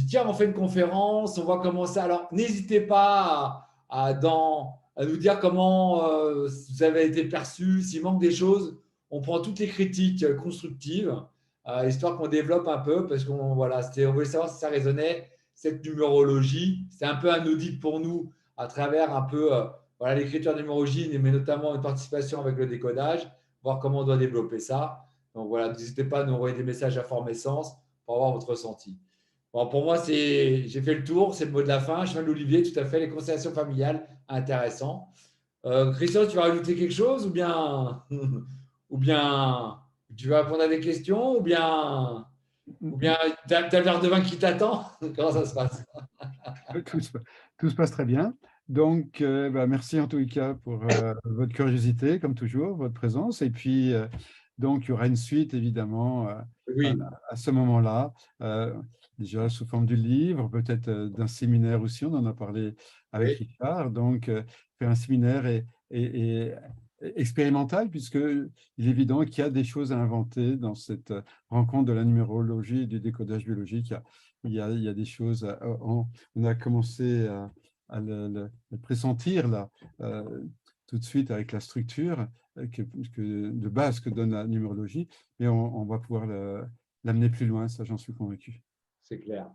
tiens, on fait une conférence, on va commencer. Alors, n'hésitez pas à nous dire comment vous avez été perçu, s'il manque des choses. On prend toutes les critiques constructives. Histoire qu'on développe un peu, parce qu'on on voulait savoir si ça résonnait, cette numérologie. C'est un peu un audit pour nous à travers un peu l'écriture de numérologie, mais notamment une participation avec le décodage, voir comment on doit développer ça. Donc voilà, n'hésitez pas à nous envoyer des messages à Formessence pour avoir votre ressenti. Bon, pour moi, j'ai fait le tour, c'est le mot de la fin. Chemin de l'Olivier, tout à fait, les constellations familiales, intéressant. Christian, tu vas rajouter quelque chose ou bien tu vas répondre à des questions ou bien tu as le verre de vin qui t'attend? Comment ça se passe? Tout se passe très bien. Donc, merci en tout cas pour votre curiosité, comme toujours, votre présence. Et puis, donc, il y aura une suite, évidemment, à ce moment-là, déjà sous forme du livre, peut-être d'un séminaire aussi, on en a parlé avec Richard. Donc, faire un séminaire et expérimental, puisqu'il est évident qu'il y a des choses à inventer dans cette rencontre de la numérologie et du décodage biologique. Il y a des choses, on a commencé à le pressentir là, tout de suite avec la structure de base que donne la numérologie, mais on va pouvoir l'amener plus loin, ça j'en suis convaincu. C'est clair.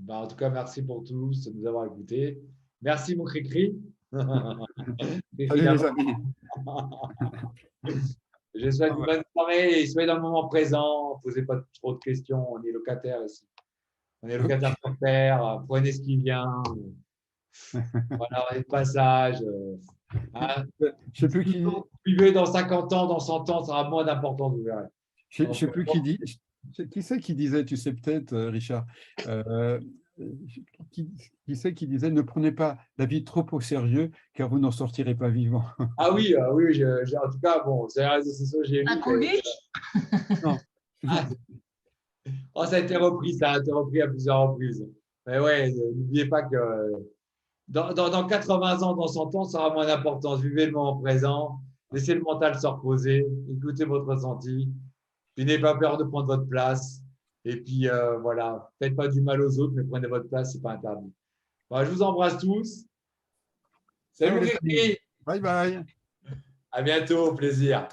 En tout cas, merci pour tous de nous avoir écoutés. Merci mon Cricri. Salut les amis. Je souhaite une bonne soirée et soyez dans le moment présent. Ne posez pas trop de questions. On est locataire ici. On est locataire sur terre. Prenez ce qui vient. Voilà, on est de passage. Je sais plus qui. Vivez dans 50 ans, dans 100 ans, ça aura moins d'importance, vous verrez. Je ne sais plus qui dit. Qui c'est qui disait, tu sais peut-être, Richard, qui c'est qui disait ne prenez pas la vie trop au sérieux car vous n'en sortirez pas vivant. Ah oui, en tout cas, bon, c'est les réseaux sociaux, j'ai vu. Non. Ça a été repris à plusieurs reprises. Mais ouais, n'oubliez pas que dans 80 ans, dans 100 ans, ça aura moins d'importance. Vivez le moment présent, laissez le mental se reposer, écoutez votre ressenti, puis n'ayez pas peur de prendre votre place. Et puis voilà, faites pas du mal aux autres, mais prenez votre place, c'est pas interdit. Je vous embrasse tous. Salut les amis. Bye bye. À bientôt, au plaisir.